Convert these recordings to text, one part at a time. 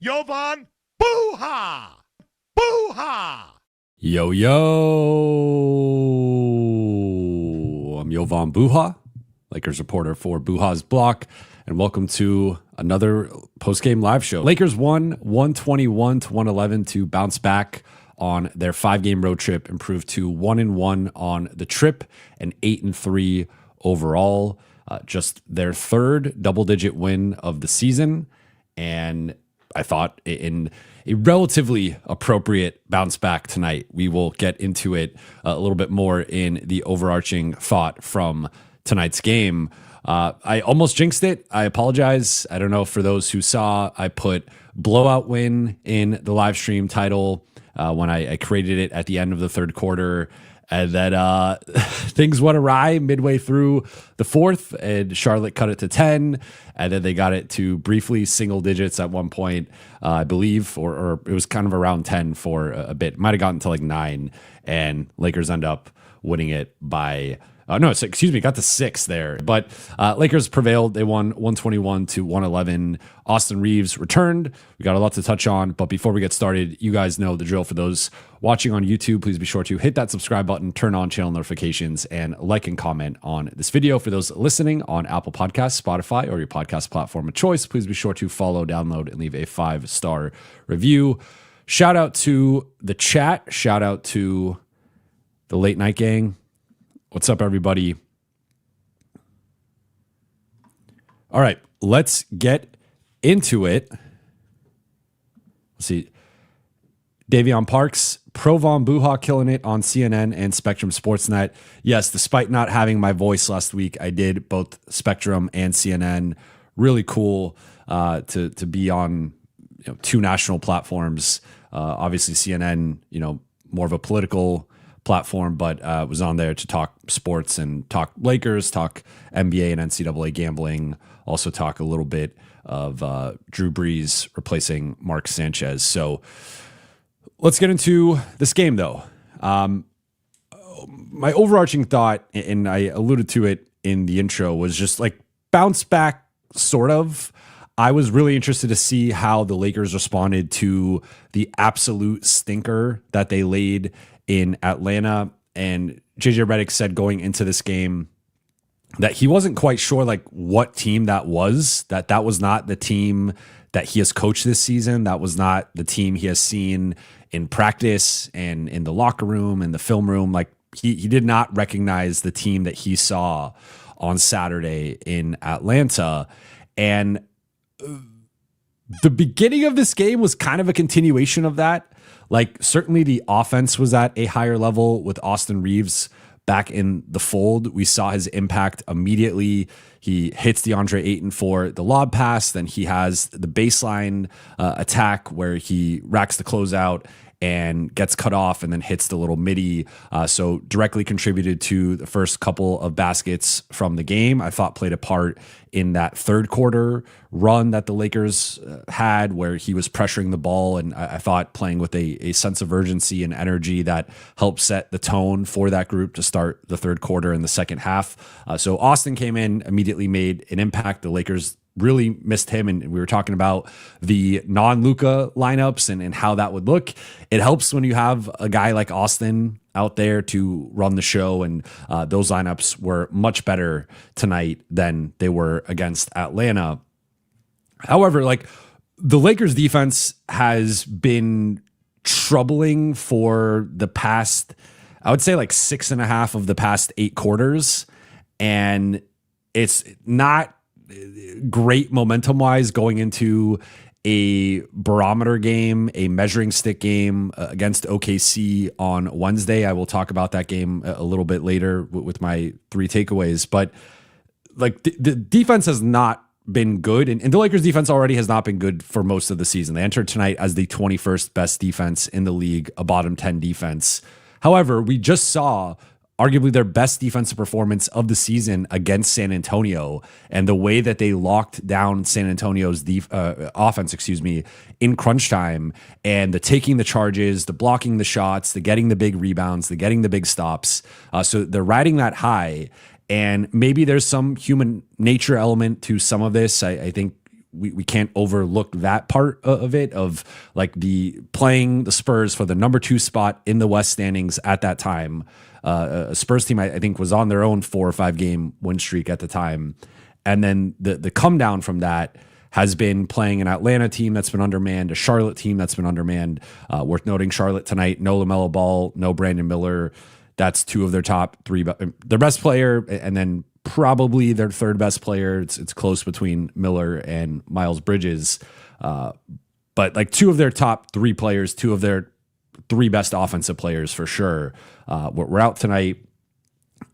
Jovan Buha! Buha! Yo, I'm Jovan Buha, Lakers reporter for Buha's Block, and welcome to another post-game live show. Lakers won 121-111 to bounce back on their 5-game road trip, improved to 1-1 on the trip and 8-3 overall. Just their third double-digit win of the season, and I thought in a relatively appropriate bounce back tonight. We will get into it a little bit more in the overarching thought from tonight's game. I almost jinxed it. I apologize. I don't know for those who saw, I put blowout win in the live stream title when I created it at the end of the third quarter. And then things went awry midway through the fourth, and Charlotte cut it to 10, and then they got it to briefly single digits at one point, I believe, or it was kind of around 10 for a bit. Might have gotten to like 9, and Lakers end up winning it by... got to 6 there. But Lakers prevailed. They won 121-111. Austin Reaves returned. We got a lot to touch on. But before we get started, you guys know the drill. For those watching on YouTube, please be sure to hit that subscribe button, turn on channel notifications, and like and comment on this video. For those listening on Apple Podcasts, Spotify, or your podcast platform of choice, please be sure to follow, download, and leave a 5-star review. Shout out to the chat. Shout out to the late night gang. What's up, everybody? All right, let's get into it. Let's see. Davion Parks, Jovan Buha killing it on CNN and Spectrum Sportsnet. Yes, despite not having my voice last week, I did both Spectrum and CNN. Really cool to be on two national platforms. Obviously, CNN, more of a political platform, but was on there to talk sports and talk Lakers, talk NBA and NCAA gambling, also talk a little bit of Drew Brees replacing Mark Sanchez. So let's get into this game, though. My overarching thought, and I alluded to it in the intro, was just like bounce back, sort of. I was really interested to see how the Lakers responded to the absolute stinker that they laid in Atlanta. And JJ Redick said going into this game that he wasn't quite sure like what team that was, that was not the team that he has coached this season. That was not the team he has seen in practice and in the locker room and the film room. Like he did not recognize the team that he saw on Saturday in Atlanta. And the beginning of this game was kind of a continuation of that. Like, certainly the offense was at a higher level with Austin Reaves back in the fold. We saw his impact immediately. He hits DeAndre Ayton for the lob pass. Then he has the baseline attack where he racks the closeout and gets cut off and then hits the little midi. So directly contributed to the first couple of baskets from the game. I thought played a part in that third quarter run that the Lakers had where he was pressuring the ball. And I thought playing with a sense of urgency and energy that helped set the tone for that group to start the third quarter and the second half. So Austin came in, immediately made an impact. The Lakers really missed him, and we were talking about the non-Luka lineups and how that would look. It helps when you have a guy like Austin out there to run the show, and those lineups were much better tonight than they were against Atlanta. However, like the Lakers defense has been troubling for the past, I would say like 6.5 of the past 8 quarters, and it's not great momentum wise going into a barometer game, a measuring stick game against OKC on Wednesday. I will talk about that game a little bit later with my 3 takeaways, but like the defense has not been good, and the Lakers defense already has not been good for most of the season. They entered tonight as the 21st best defense in the league, a bottom 10 defense. However, we just saw arguably their best defensive performance of the season against San Antonio, and the way that they locked down San Antonio's offense, in crunch time, and the taking the charges, the blocking the shots, the getting the big rebounds, the getting the big stops. So they're riding that high, and maybe there's some human nature element to some of this. I think we can't overlook that part of it, of like the playing the Spurs for the number 2 spot in the West standings at that time. A Spurs team I think was on their own 4 or 5 game win streak at the time, and then the come down from that has been playing an Atlanta team that's been undermanned, a Charlotte team that's been undermanned. Worth noting, Charlotte tonight, no LaMelo Ball, no Brandon Miller. That's 2 of their top 3, their best player, and then probably their 3rd best player. It's close between Miller and Miles Bridges. But like 2 of their top 3 players, 2 of their 3 best offensive players for sure, we're out tonight.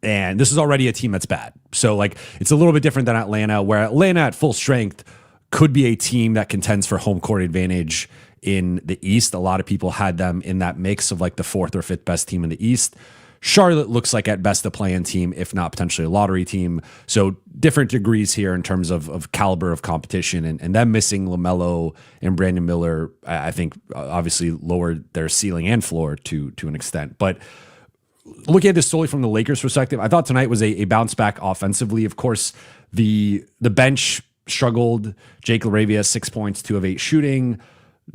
And this is already a team that's bad. So like it's a little bit different than Atlanta, where Atlanta at full strength could be a team that contends for home court advantage in the East. A lot of people had them in that mix of like the 4th or 5th best team in the East. Charlotte looks like at best a play-in team, if not potentially a lottery team. So different degrees here in terms of caliber of competition, and them missing LaMelo and Brandon Miller, I think obviously lowered their ceiling and floor to an extent. But looking at this solely from the Lakers perspective, I thought tonight was a bounce back offensively. Of course, the bench struggled. Jake LaRavia, 6 points, 2 of 8 shooting.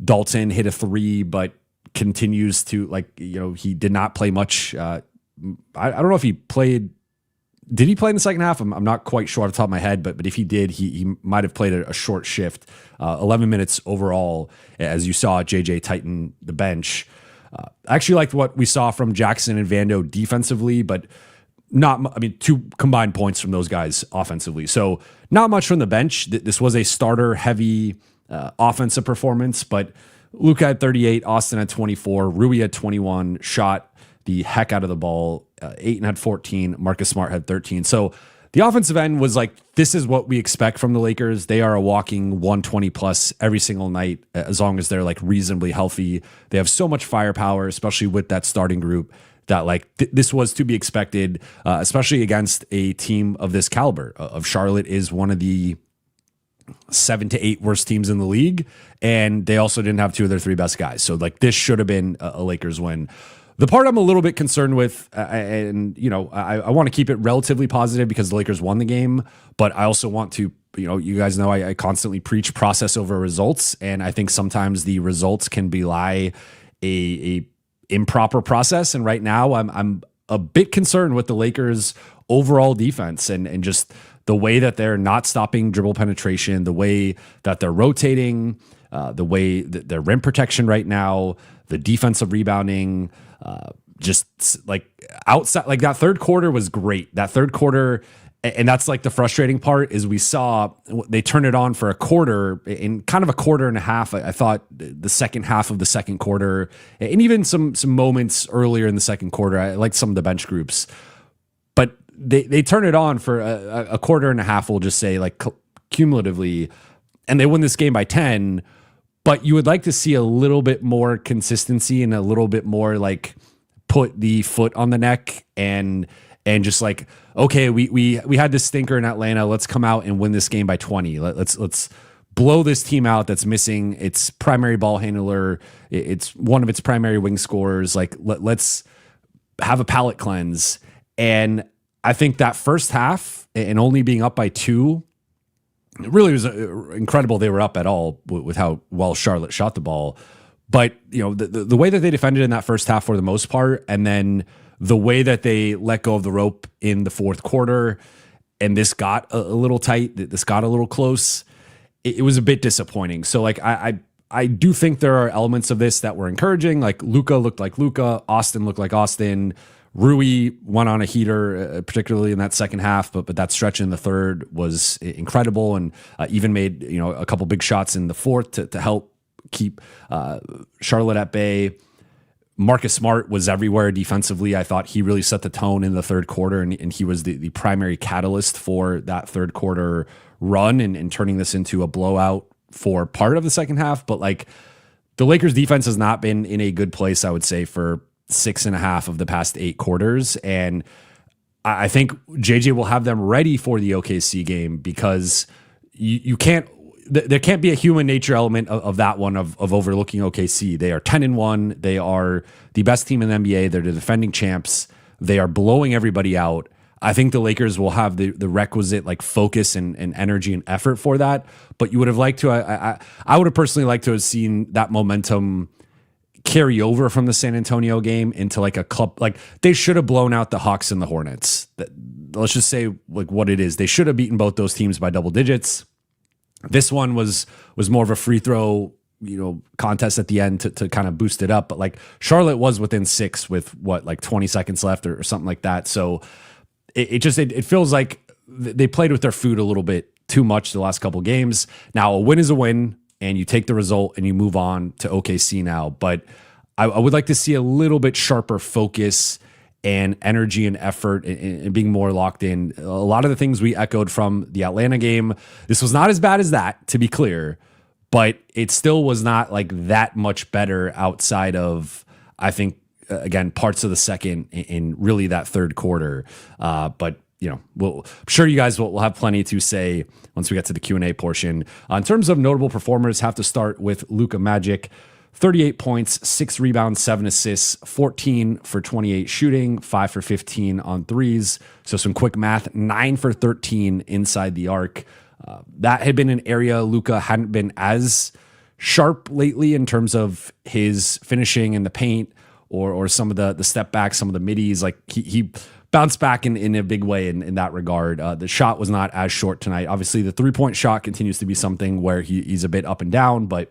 Dalton hit a 3, but continues to he did not play much. I don't know if he played. Did he play in the second half? I'm not quite sure off the top of my head, but if he did, he might have played a short shift. 11 minutes overall, as you saw JJ tighten the bench. I actually liked what we saw from Jackson and Vando defensively, but 2 combined points from those guys offensively. So not much from the bench. This was a starter heavy offensive performance, but Luka had 38, Austin had 24, Rui had 21, shot the heck out of the ball. Ayton had 14, Marcus Smart had 13. So the offensive end was like, this is what we expect from the Lakers. They are a walking 120 plus every single night, as long as they're like reasonably healthy. They have so much firepower, especially with that starting group, that like this was to be expected, especially against a team of this caliber. Of Charlotte is one of the 7 to 8 worst teams in the league, and they also didn't have 2 of their 3 best guys. So like this should have been a Lakers win. The part I'm a little bit concerned with, and I want to keep it relatively positive because the Lakers won the game, but I also want to, you guys know I constantly preach process over results, and I think sometimes the results can belie a improper process. And right now, I'm a bit concerned with the Lakers' overall defense and just the way that they're not stopping dribble penetration, the way that they're rotating, the way that their rim protection right now, the defensive rebounding. Just like outside, like that third quarter was great. That third quarter, and that's like the frustrating part, is we saw they turned it on for a quarter, in kind of a quarter and a half. I thought the second half of the second quarter, and even some moments earlier in the second quarter, I liked some of the bench groups, but they turn it on for a quarter and a half, we'll just say, like cumulatively, and they win this game by 10. But you would like to see a little bit more consistency and a little bit more like put the foot on the neck and just like, okay, we had this stinker in Atlanta. Let's come out and win this game by 20. Let's blow this team out that's missing its primary ball handler. It's one of its primary wing scorers. Like let's have a palate cleanse. And I think that first half, and only being up by 2, it really was incredible they were up at all with how well Charlotte shot the ball. But, the way that they defended in that first half for the most part, and then the way that they let go of the rope in the fourth quarter, and this got a little tight, this got a little close, it was a bit disappointing. So, like, I do think there are elements of this that were encouraging. Like, Luka looked like Luka, Austin looked like Austin, Rui went on a heater, particularly in that second half, but that stretch in the third was incredible, and even made a couple big shots in the fourth to help keep Charlotte at bay. Marcus Smart was everywhere defensively. I thought he really set the tone in the third quarter, and he was the primary catalyst for that third quarter run and turning this into a blowout for part of the second half. But like the Lakers defense has not been in a good place, I would say, for 6.5 of the past 8 quarters. And I think JJ will have them ready for the OKC game, because you can't, there can't be a human nature element of that one of overlooking OKC. They are 10-1. They are the best team in the NBA. They're the defending champs. They are blowing everybody out. I think the Lakers will have the requisite like focus and energy and effort for that. But you would have liked to, I would have personally liked to have seen that momentum carry over from the San Antonio game into like a club. Like they should have blown out the Hawks and the Hornets. Let's just say like what it is. They should have beaten both those teams by double digits. This one was more of a free throw, contest at the end to kind of boost it up. But like Charlotte was within 6 with like 20 seconds left or something like that. So it feels like they played with their food a little bit too much the last couple games. Now a win is a win, and you take the result and you move on to OKC now. But I would like to see a little bit sharper focus and energy and effort and being more locked in. A lot of the things we echoed from the Atlanta game. This was not as bad as that, to be clear, but it still was not like that much better outside of, I think, again, parts of the second in really that third quarter. But I'm sure you guys will have plenty to say once we get to the Q&A portion. In terms of notable performers, have to start with Luka Magic. 38 points, 6 rebounds, 7 assists, 14 for 28 shooting, 5 for 15 on threes. So some quick math, 9 for 13 inside the arc. That had been an area Luka hadn't been as sharp lately in terms of his finishing in the paint or some of the step back, some of the middies. Like he bounced back in a big way in that regard. The shot was not as short tonight. Obviously, the 3-point shot continues to be something where he's a bit up and down, but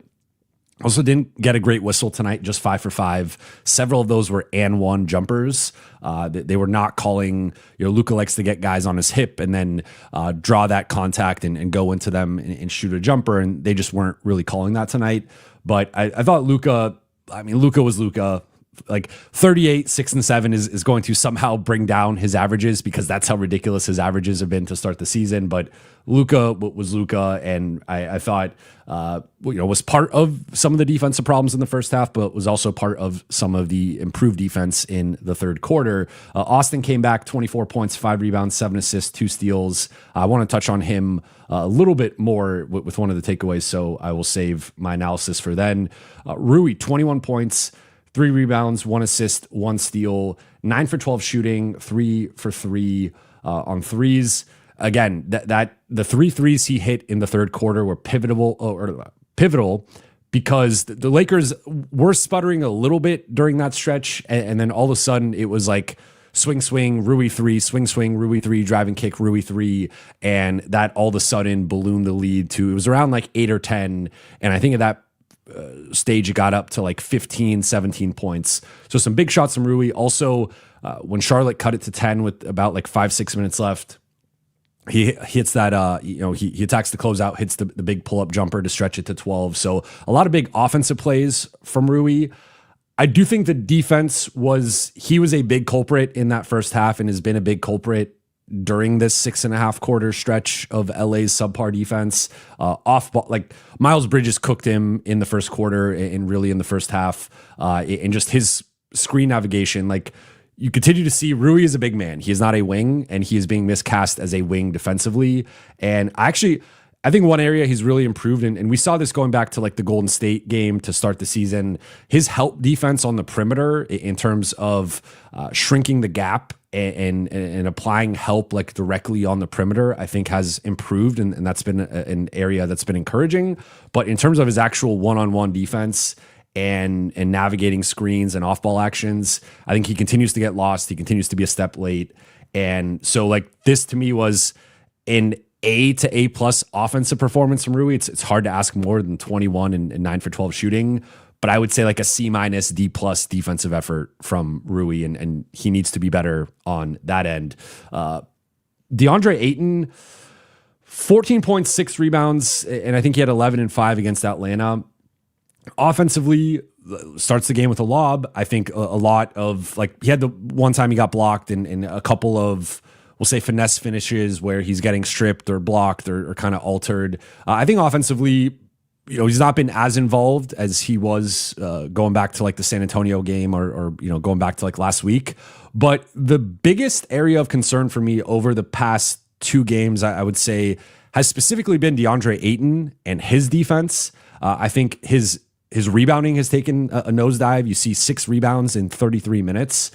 also didn't get a great whistle tonight, just 5 for 5. Several of those were and one jumpers. They were not calling, Luka likes to get guys on his hip and then draw that contact and go into them and shoot a jumper, and they just weren't really calling that tonight. But I thought Luka was Luka. Like 38, 6 and 7 is going to somehow bring down his averages because that's how ridiculous his averages have been to start the season. But Luka was Luka, and I thought was part of some of the defensive problems in the first half, but was also part of some of the improved defense in the third quarter. Austin came back, 24 points, 5 rebounds, 7 assists, 2 steals. I want to touch on him a little bit more with one of the takeaways, so I will save my analysis for then. Rui, 21 points, 3 rebounds, 1 assist, 1 steal, 9 for 12 shooting, 3 for 3 on threes. Again, that the 3 threes he hit in the third quarter were pivotal because the Lakers were sputtering a little bit during that stretch, and then all of a sudden it was like swing, Rui 3, swing, Rui 3, driving kick, Rui 3, and that all of a sudden ballooned the lead to, it was around like 8 or 10, and I think at that stage it got up to like 15, 17 points. So some big shots from Rui. Also, when Charlotte cut it to 10 with about like 5-6 minutes left, he hits that, he attacks the closeout, hits the big pull-up jumper to stretch it to 12. So a lot of big offensive plays from Rui. I do think the defense he was a big culprit in that first half and has been a big culprit during this 6.5 quarter stretch of LA's subpar defense. Off ball, like Miles Bridges cooked him in the first quarter and really in the first half. And just his screen navigation, like you continue to see Rui is a big man. He is not a wing, and he is being miscast as a wing defensively. And I think one area he's really improved, and we saw this going back to like the Golden State game to start the season, his help defense on the perimeter in terms of shrinking the gap and applying help like directly on the perimeter, I think has improved, and that's been an area that's been encouraging. But in terms of his actual one-on-one defense and navigating screens and off-ball actions, I think he continues to get lost. He continues to be a step late. And so like this to me was an A to A plus offensive performance from Rui. It's hard to ask more than 21 and 9 for 12 shooting, but I would say like a C minus D plus defensive effort from Rui, and he needs to be better on that end. DeAndre Ayton, 14 points, 6 rebounds, and I think he had 11 and 5 against Atlanta. Offensively, starts the game with a lob. I think a lot of like he had the one time he got blocked and a couple of, we'll say, finesse finishes where he's getting stripped or blocked or kind of altered. I think offensively, he's not been as involved as he was going back to like the San Antonio game or going back to like last week. But the biggest area of concern for me over the past 2 games, I would say, has specifically been DeAndre Ayton and his defense. I think his rebounding has taken a nosedive. You see 6 rebounds in 33 minutes.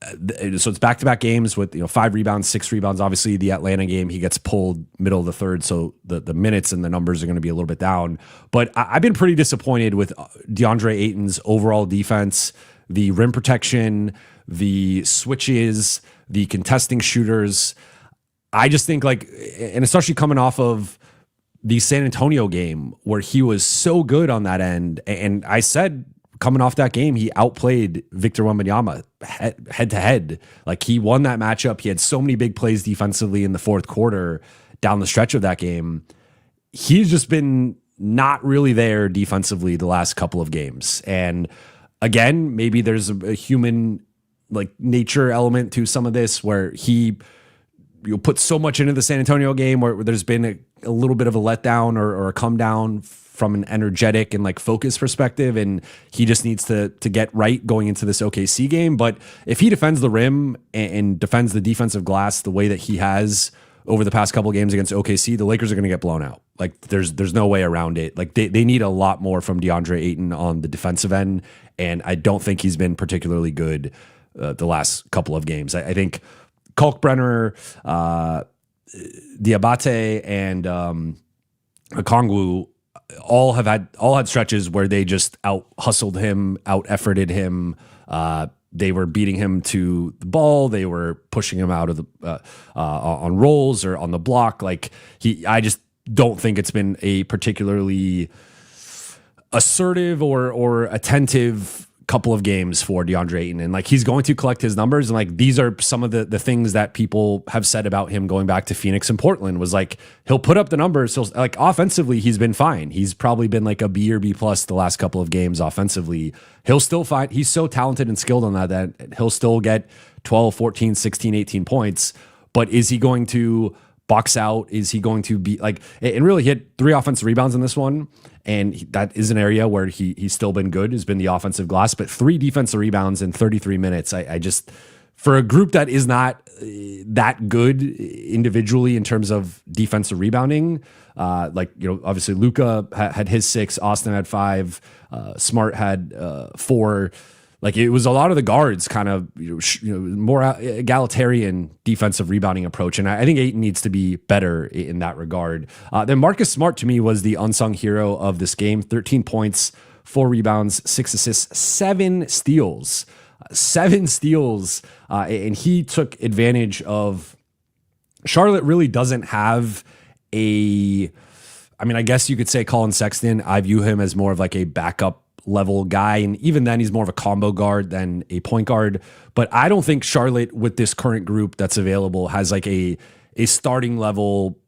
So it's back-to-back games with 5 rebounds, 6 rebounds. Obviously, the Atlanta game, he gets pulled middle of the third, so the minutes and the numbers are going to be a little bit down. But I've been pretty disappointed with DeAndre Ayton's overall defense, the rim protection, the switches, the contesting shooters. I just think and especially coming off of the San Antonio game where he was so good on that end, and I said coming off that game, he outplayed Victor Wembanyama head to head. Like, he won that matchup. He had so many big plays defensively in the fourth quarter down the stretch of that game. He's just been not really there defensively the last couple of games. And again, maybe there's a human nature element to some of this where he put so much into the San Antonio game where there's been a little bit of a letdown or a come down from an energetic and focus perspective, and he just needs to get right going into this OKC game. But if he defends the rim and defends the defensive glass the way that he has over the past couple of games against OKC, the Lakers are going to get blown out. There's no way around it. They need a lot more from DeAndre Ayton on the defensive end, and I don't think he's been particularly good the last couple of games. I think Kalkbrenner, Diabate, and Okongwu all had stretches where they just out hustled him, out efforted him. They were beating him to the ball. They were pushing him out of the on rolls or on the block. I just don't think it's been a particularly assertive or attentive couple of games for DeAndre Ayton, and he's going to collect his numbers, and these are some of the things that people have said about him going back to Phoenix and Portland was he'll put up the numbers. So offensively he's been fine. He's probably been a B or B plus the last couple of games offensively. He'll still find he's so talented and skilled on that he'll still get 12, 14, 16, 18 points. But is he going to box out? Is he going to be and really he had 3 offensive rebounds in this one, and that is an area where he's still been good, has been the offensive glass, but 3 defensive rebounds in 33 minutes. I just, for a group that is not that good individually in terms of defensive rebounding, obviously Luka had his 6, Austin had 5, Smart had 4. It was a lot of the guards kind of more egalitarian defensive rebounding approach, and I think Ayton needs to be better in that regard. Then Marcus Smart to me was the unsung hero of this game. 13 points, 4 rebounds, 6 assists, 7 steals. 7 steals, and he took advantage of Charlotte really doesn't have I guess you could say Colin Sexton. I view him as more of a backup level guy, and even then he's more of a combo guard than a point guard. But I don't think Charlotte with this current group that's available has a starting level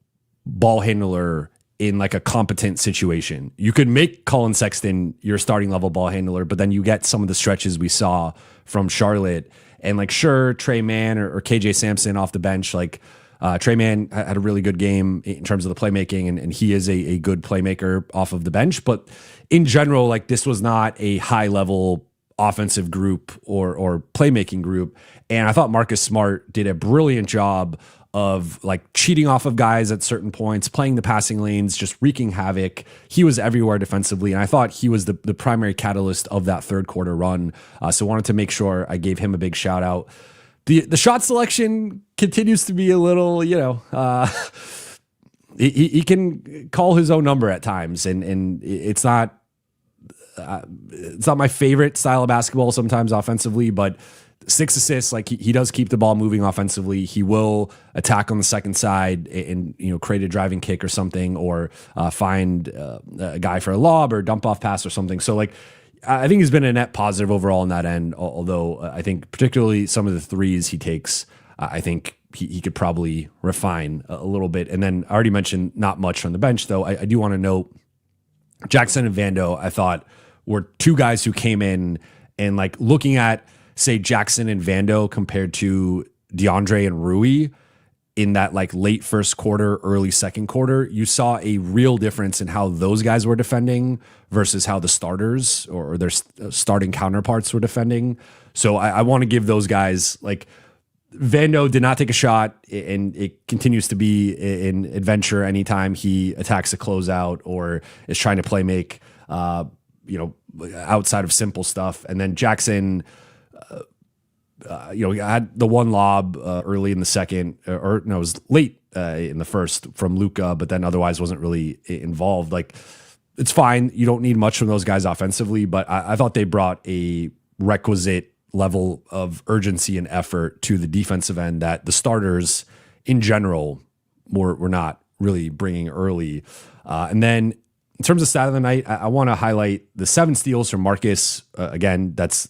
ball handler in a competent situation. You could make Colin Sexton your starting level ball handler, but then you get some of the stretches we saw from Charlotte, and sure, Trey Mann or KJ Sampson off the bench, Trey Mann had a really good game in terms of the playmaking, and he is a good playmaker off of the bench. But in general, this was not a high-level offensive group or playmaking group. And I thought Marcus Smart did a brilliant job of cheating off of guys at certain points, playing the passing lanes, just wreaking havoc. He was everywhere defensively, and I thought he was the primary catalyst of that third quarter run. So wanted to make sure I gave him a big shout-out. The shot selection continues to be a little, he can call his own number at times, and it's not my favorite style of basketball sometimes offensively, but 6 assists, he does keep the ball moving offensively. He will attack on the second side and create a driving kick or something, or find a guy for a lob or dump off pass or something. So I think he's been a net positive overall on that end, although I think particularly some of the threes he takes, I think he could probably refine a little bit. And then I already mentioned not much from the bench, though. I do want to note Jackson and Vando, I thought, were 2 guys who came in and looking at, say, Jackson and Vando compared to DeAndre and Rui in that late first quarter, early second quarter, you saw a real difference in how those guys were defending versus how the starters or their starting counterparts were defending. So I want to give those guys, Vando did not take a shot, and it continues to be an adventure anytime he attacks a closeout or is trying to play make, outside of simple stuff. And then Jackson, he had the one lob early in the second, or no, it was late in the first from Luka, but then otherwise wasn't really involved. Like, it's fine. You don't need much from those guys offensively, but I thought they brought a requisite level of urgency and effort to the defensive end that the starters in general were not really bringing early. And then in terms of stat of the night, I want to highlight the 7 steals from Marcus. Again, that's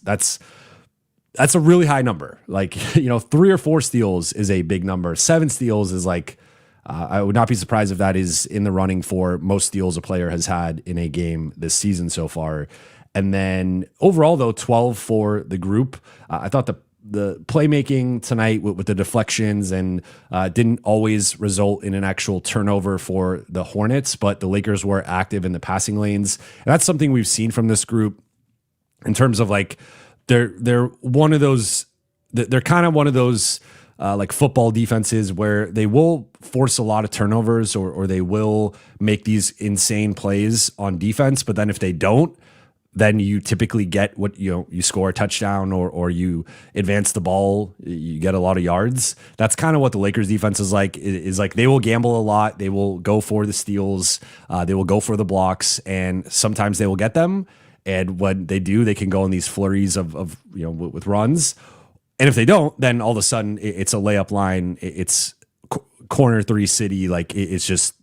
a really high number. Like, 3 or 4 steals is a big number. 7 steals is like, I would not be surprised if that is in the running for most steals a player has had in a game this season so far. And then overall, though, 12 for the group. I thought the playmaking tonight with the deflections and didn't always result in an actual turnover for the Hornets, but the Lakers were active in the passing lanes. And that's something we've seen from this group in terms of like, they're one of those, they're kind of one of those like football defenses where they will force a lot of turnovers or they will make these insane plays on defense. But then if they don't, then you typically get what, you score a touchdown or you advance the ball, you get a lot of yards. That's kind of what the Lakers defense is like they will gamble a lot. They will go for the steals. They will go for the blocks, and sometimes they will get them. And when they do, they can go in these flurries of with runs. And if they don't, then all of a sudden it's a layup line. It's corner 3 city. Like, it's just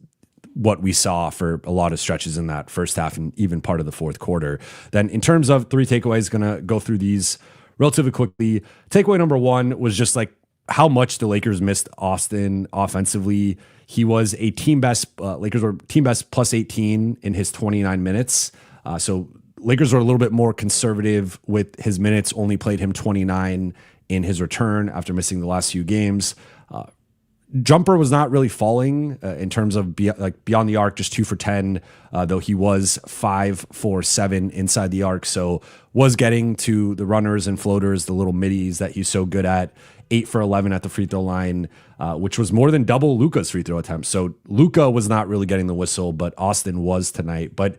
what we saw for a lot of stretches in that first half and even part of the fourth quarter. Then in terms of 3 takeaways, going to go through these relatively quickly. Takeaway number 1 was just like how much the Lakers missed Austin offensively. He was a team best. Lakers were team best plus 18 in his 29 minutes. So Lakers were a little bit more conservative with his minutes, only played him 29 in his return after missing the last few games. Jumper was not really falling in terms of beyond the arc, just 2 for 10, though he was 5 for 7 inside the arc. So was getting to the runners and floaters, the little middies that he's so good at. 8 for 11 at the free throw line, which was more than double Luka's free throw attempts. So Luka was not really getting the whistle, but Austin was tonight. But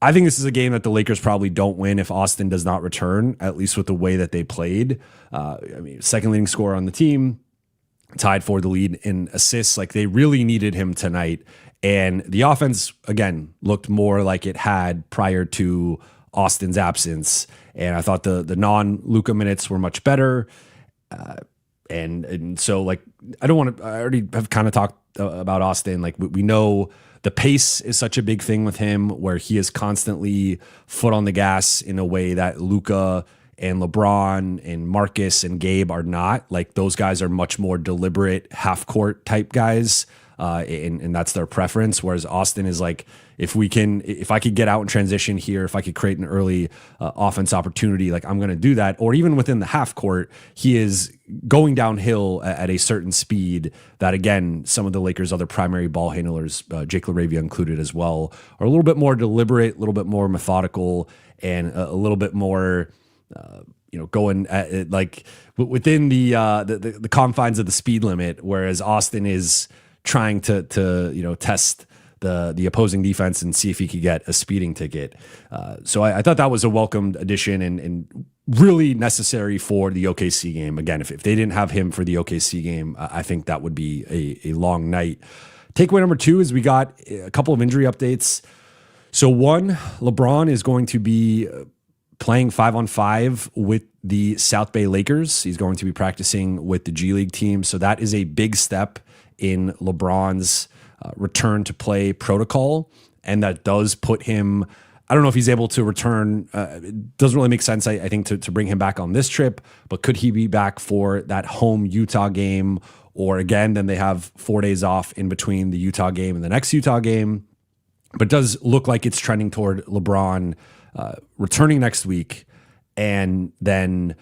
I think this is a game that the Lakers probably don't win if Austin does not return, at least with the way that they played. Second leading scorer on the team, tied for the lead in assists. Like, they really needed him tonight. And the offense, again, looked more like it had prior to Austin's absence. And I thought the non-Luka minutes were much better. And so, like, I already have kind of talked about Austin. Like, we know the pace is such a big thing with him, where he is constantly foot on the gas in a way that Luka and LeBron and Marcus and Gabe are not. Like, those guys are much more deliberate half court type guys. And that's their preference. Whereas Austin is like, if I could get out in transition here, if I could create an early offense opportunity, like, I'm going to do that. Or even within the half court, he is going downhill at a certain speed that, again, some of the Lakers' other primary ball handlers, Jake LaRavia included as well, are a little bit more deliberate, a little bit more methodical, and a little bit more, going at it, like, within the confines of the speed limit. Whereas Austin is trying to test the opposing defense and see if he could get a speeding ticket. So I thought that was a welcomed addition and really necessary for the OKC game. Again, if they didn't have him for the OKC game, I think that would be a long night. Takeaway number 2 is we got a couple of injury updates. So 1, LeBron is going to be playing 5-on-5 with the South Bay Lakers. He's going to be practicing with the G League team. So that is a big step in LeBron's return to play protocol. And that does put him, I don't know if he's able to return. It doesn't really make sense, I think, to bring him back on this trip, but could he be back for that home Utah game? Or again, then they have 4 days off in between the Utah game and the next Utah game. But it does look like it's trending toward LeBron returning next week and then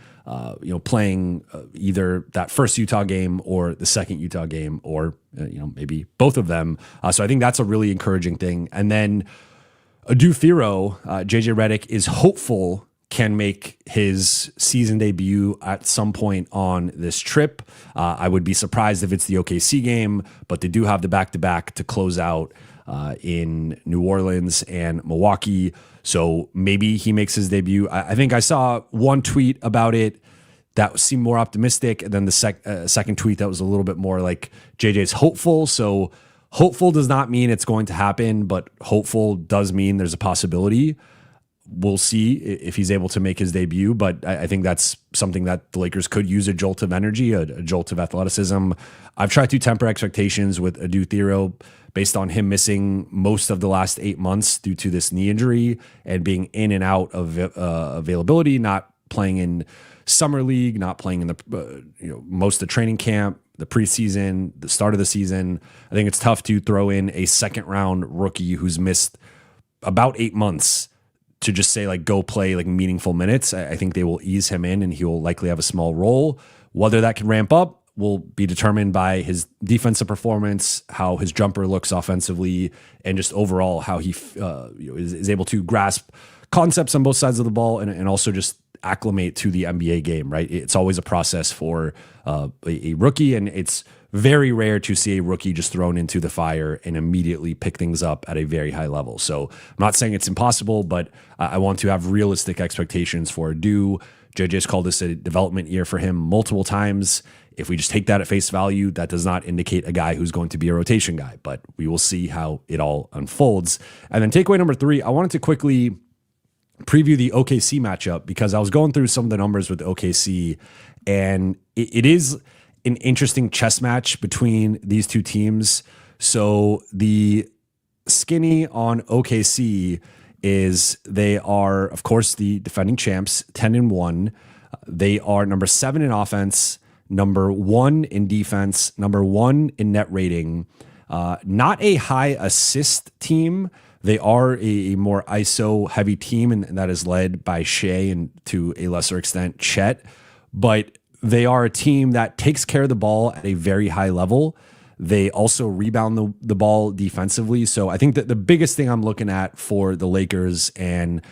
playing either that first Utah game or the second Utah game, or maybe both of them. So I think that's a really encouraging thing. And then Adou Thiero, JJ Redick is hopeful can make his season debut at some point on this trip. I would be surprised if it's the OKC game, but they do have the back-to-back to close out in New Orleans and Milwaukee. So maybe he makes his debut. I think I saw one tweet about it that seemed more optimistic. And then the second tweet that was a little bit more like JJ's hopeful. So hopeful does not mean it's going to happen, but hopeful does mean there's a possibility. We'll see if he's able to make his debut, but I think that's something that the Lakers could use, a jolt of energy, a jolt of athleticism. I've tried to temper expectations with Adou Thiero based on him missing most of the last 8 months due to this knee injury and being in and out of availability, not playing in summer league, not playing in the most of the training camp, the preseason, the start of the season. I think it's tough to throw in a second round rookie who's missed about 8 months to just say like go play like meaningful minutes. I think they will ease him in and he will likely have a small role. Whether that can ramp up will be determined by his defensive performance, how his jumper looks offensively, and just overall how he is able to grasp concepts on both sides of the ball and also just acclimate to the NBA game, right? It's always a process for a rookie, and it's very rare to see a rookie just thrown into the fire and immediately pick things up at a very high level. So I'm not saying it's impossible, but I want to have realistic expectations for Adou. JJ's called this a development year for him multiple times. If we just take that at face value, that does not indicate a guy who's going to be a rotation guy, but we will see how it all unfolds. And then takeaway number 3, I wanted to quickly preview the OKC matchup because I was going through some of the numbers with OKC, and it is an interesting chess match between these two teams. So the skinny on OKC is they are, of course, the defending champs, 10-1. They are number 7 in offense, number 1 in defense, number 1 in net rating. Not a high assist team. They are a more ISO heavy team, and that is led by Shea and to a lesser extent Chet. But they are a team that takes care of the ball at a very high level. They also rebound the ball defensively. So I think that the biggest thing I'm looking at for the Lakers and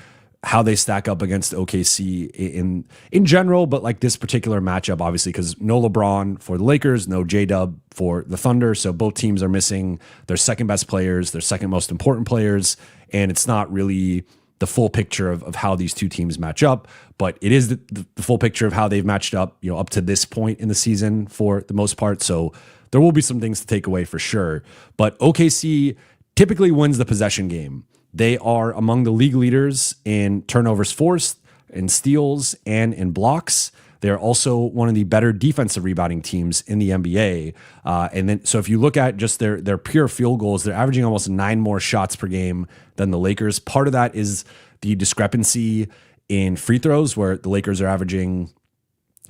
how they stack up against OKC in general, but like this particular matchup, obviously, because no LeBron for the Lakers, no J-Dub for the Thunder. So both teams are missing their second best players, their second most important players, and it's not really the full picture of how these two teams match up, but it is the full picture of how they've matched up, up to this point in the season for the most part. So there will be some things to take away for sure. But OKC typically wins the possession game. They are among the league leaders in turnovers forced, in steals, and in blocks. They're also one of the better defensive rebounding teams in the NBA. And then, so if you look at just their pure field goals, they're averaging almost 9 more shots per game than the Lakers. Part of that is the discrepancy in free throws, where the Lakers are averaging,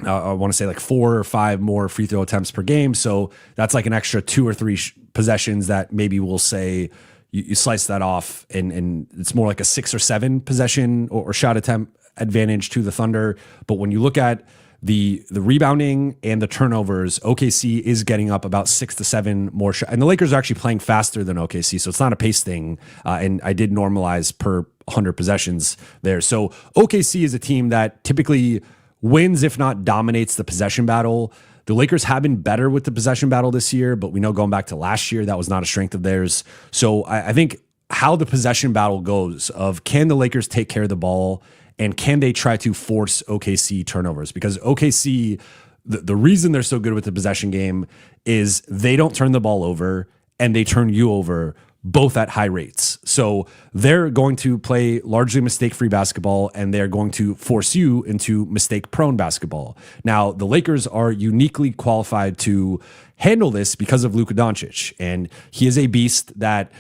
I want to say like 4 or 5 more free throw attempts per game. So that's like an extra 2 or 3 possessions that maybe we'll say you slice that off, and it's more like a 6 or 7 possession or shot attempt advantage to the Thunder. But when you look at the rebounding and the turnovers, OKC is getting up about 6 to 7 more shots. And the Lakers are actually playing faster than OKC, so it's not a pace thing. And I did normalize per 100 possessions there. So OKC is a team that typically wins, if not dominates, the possession battle. The Lakers have been better with the possession battle this year, but we know going back to last year, that was not a strength of theirs. So I think how the possession battle goes of can the Lakers take care of the ball and can they try to force OKC turnovers? Because OKC, the reason they're so good with the possession game is they don't turn the ball over and they turn you over, both at high rates. So they're going to play largely mistake-free basketball, and they're going to force you into mistake-prone basketball. Now, the Lakers are uniquely qualified to handle this because of Luka Doncic, and he is a beast that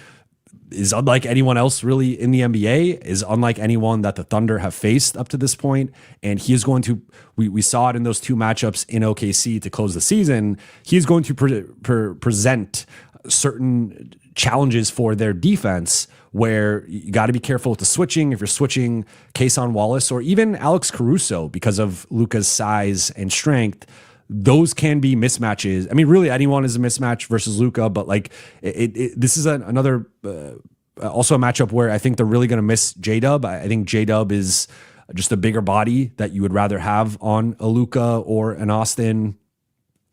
is unlike anyone else really in the NBA, is unlike anyone that the Thunder have faced up to this point. And he is going to, we saw it in those 2 matchups in OKC to close the season, he's going to present certain challenges for their defense where you got to be careful with the switching. If you're switching Kayson Wallace or even Alex Caruso because of Luka's size and strength, those can be mismatches. I mean, really anyone is a mismatch versus Luka, but like this is another also a matchup where I think they're really going to miss J-Dub. I think J-Dub is just a bigger body that you would rather have on a Luka or an Austin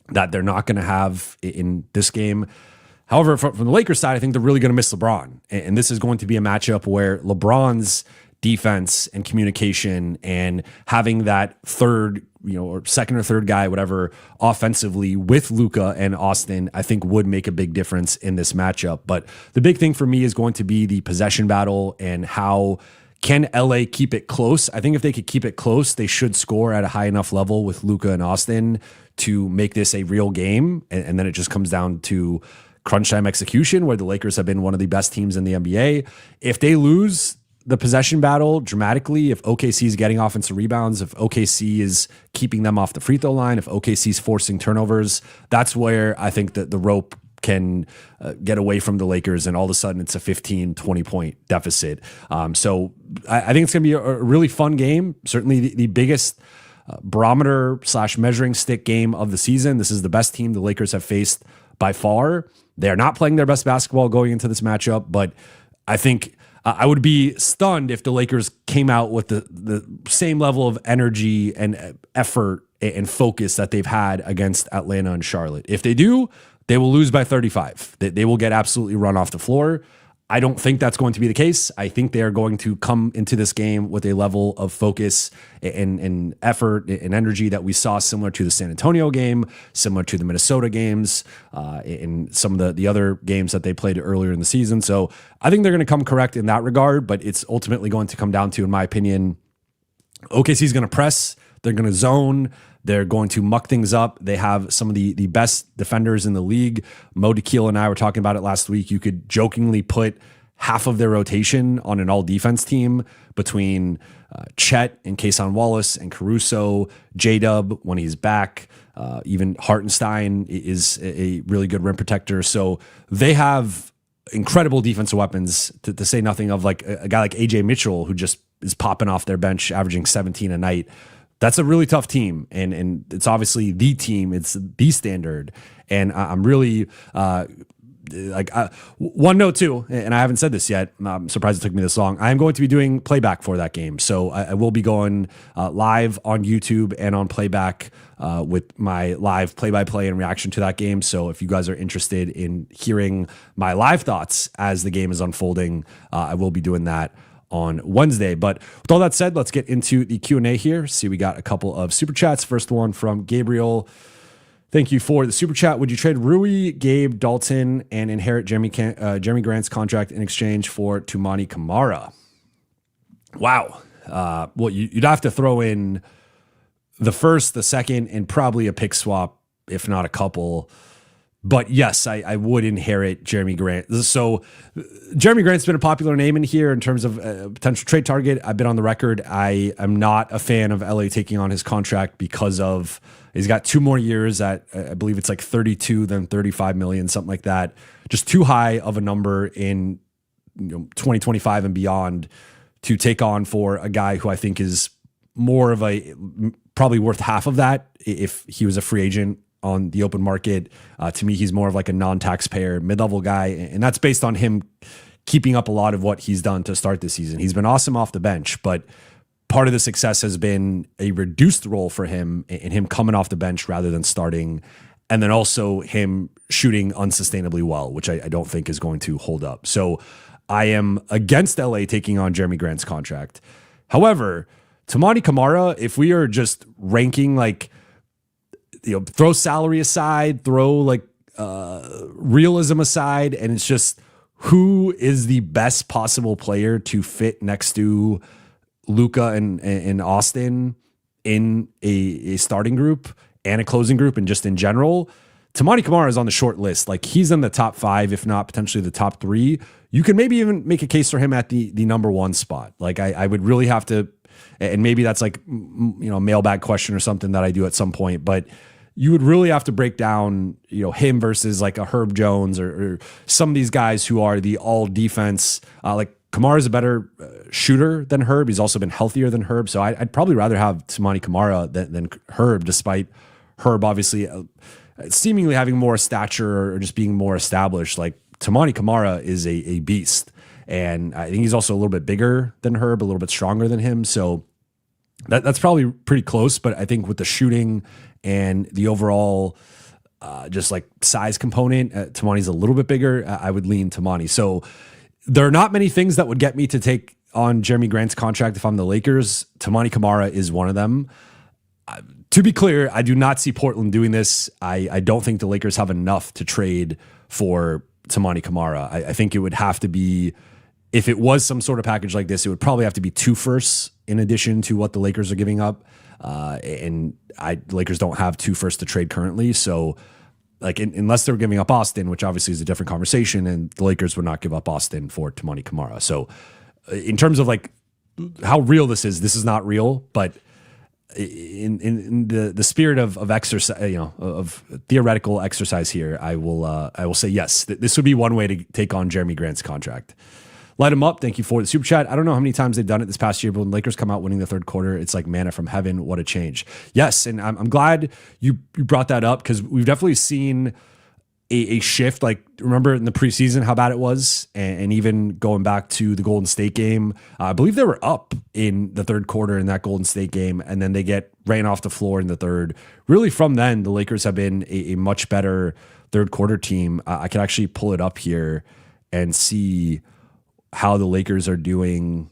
that they're not going to have in this game. However, from the Lakers side, I think they're really going to miss LeBron. And this is going to be a matchup where LeBron's defense and communication and having that third, or second or third guy, whatever, offensively with Luka and Austin, I think would make a big difference in this matchup. But the big thing for me is going to be the possession battle and how can LA keep it close. I think if they could keep it close, they should score at a high enough level with Luka and Austin to make this a real game. And then it just comes down to crunch time execution, where the Lakers have been one of the best teams in the NBA. If they lose the possession battle dramatically, if OKC is getting offensive rebounds, if OKC is keeping them off the free throw line, if OKC is forcing turnovers, that's where I think that the rope can get away from the Lakers, and all of a sudden it's a 15, 20-point deficit. So I think it's going to be a really fun game. Certainly the biggest barometer / measuring stick game of the season. This is the best team the Lakers have faced by far. They are not playing their best basketball going into this matchup, but I think I would be stunned if the Lakers came out with the same level of energy and effort and focus that they've had against Atlanta and Charlotte. If they do, they will lose by 35. They will get absolutely run off the floor. I don't think that's going to be the case. I think they are going to come into this game with a level of focus and effort and energy that we saw similar to the San Antonio game, similar to the Minnesota games, in some of the other games that they played earlier in the season. So I think they're going to come correct in that regard, but it's ultimately going to come down to, in my opinion, OKC is going to press, they're going to zone, they're going to muck things up. They have some of the best defenders in the league. Mo Dakhil and I were talking about it last week. You could jokingly put half of their rotation on an all-defense team between Chet and Kayson Wallace and Caruso, J-Dub when he's back. Even Hartenstein is a really good rim protector. So they have incredible defensive weapons, to say nothing of like a guy like AJ Mitchell, who just is popping off their bench, averaging 17 a night. That's a really tough team, and it's obviously the team. It's the standard, and I'm really one note too, and I haven't said this yet. I'm surprised it took me this long. I am going to be doing playback for that game, so I will be going live on YouTube and on playback with my live play-by-play and reaction to that game. So if you guys are interested in hearing my live thoughts as the game is unfolding, I will be doing that on Wednesday. But with all that said, let's get into the Q&A here. See, we got a couple of super chats. First one from Gabriel. Thank you for the super chat. Would you trade Rui, Gabe, Dalton, and inherit Jeremy Grant's contract in exchange for Toumani Camara? Wow. Well, you'd have to throw in the first, the second, and probably a pick swap, if not a couple. But yes, I would inherit Jeremy Grant. So Jeremy Grant's been a popular name in here in terms of a potential trade target. I've been on the record. I am not a fan of LA taking on his contract because of he's got 2 more years at, I believe it's like 32, then 35 million, something like that. Just too high of a number in 2025 and beyond to take on for a guy who I think is more of probably worth half of that if he was a free agent on the open market. To me, he's more of like a non-taxpayer mid-level guy, and that's based on him keeping up a lot of what he's done to start the season. He's been awesome off the bench, but part of the success has been a reduced role for him and him coming off the bench rather than starting, and then also him shooting unsustainably well, which I don't think is going to hold up. So I am against LA taking on Jeremy Grant's contract. However, Toumani Camara, if we are just ranking like, throw salary aside, throw like realism aside, and it's just who is the best possible player to fit next to Luka and Austin in a starting group and a closing group, and just in general. Toumani Camara is on the short list. Like, he's in the top 5, if not potentially the top 3. You can maybe even make a case for him at the number 1 spot. Like, I would really have to, and maybe that's like, a mailbag question or something that I do at some point, but you would really have to break down, him versus like a Herb Jones or some of these guys who are the all defense. Like, Kamara is a better shooter than Herb. He's also been healthier than Herb. So I'd probably rather have Toumani Camara than Herb, despite Herb obviously seemingly having more stature or just being more established. Like, Toumani Camara is a beast. And I think he's also a little bit bigger than Herb, a little bit stronger than him. So that's probably pretty close. But I think with the shooting and the overall just like size component, Toumani's a little bit bigger. I would lean Toumani. So there are not many things that would get me to take on Jeremy Grant's contract if I'm the Lakers. Toumani Camara is one of them. To be clear, I do not see Portland doing this. I don't think the Lakers have enough to trade for Toumani Camara. I think it would have to be, if it was some sort of package like this, it would probably have to be 2 firsts in addition to what the Lakers are giving up. Lakers don't have 2 firsts to trade currently. So like unless they're giving up Austin, which obviously is a different conversation, and the Lakers would not give up Austin for Toumani Camara. So in terms of like how real this is not real, but in the spirit of exercise, of theoretical exercise here, I will say yes. This would be one way to take on Jeremy Grant's contract. Light him up. Thank you for the super chat. I don't know how many times they've done it this past year, but when Lakers come out winning the third quarter, it's like manna from heaven. What a change. Yes, and I'm glad you brought that up, because we've definitely seen a shift. Like, remember in the preseason how bad it was, and even going back to the Golden State game, I believe they were up in the third quarter in that Golden State game, and then they get ran off the floor in the third. Really, from then, the Lakers have been a much better third quarter team. I can actually pull it up here and see how the Lakers are doing.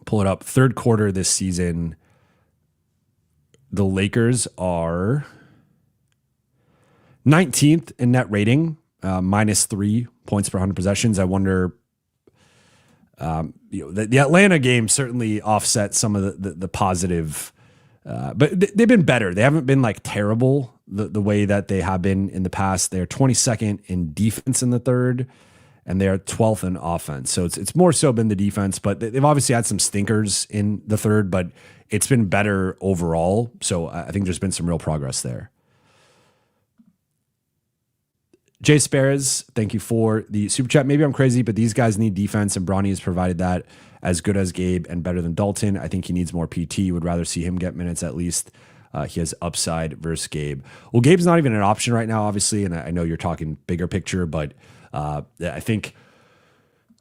Pull it up. Third quarter this season, the Lakers are 19th in net rating, -3 points per 100 possessions. I wonder, the Atlanta game certainly offset some of the positive, but they've been better. They haven't been like terrible the way that they have been in the past. They're 22nd in defense in the third, and they are 12th in offense. So it's more so been the defense, but they've obviously had some stinkers in the third, but it's been better overall. So I think there's been some real progress there. Jay Sparrows, thank you for the super chat. Maybe I'm crazy, but these guys need defense, and Bronny has provided that as good as Gabe and better than Dalton. I think he needs more PT. Would rather see him get minutes at least. He has upside versus Gabe. Well, Gabe's not even an option right now, obviously, and I know you're talking bigger picture, but I think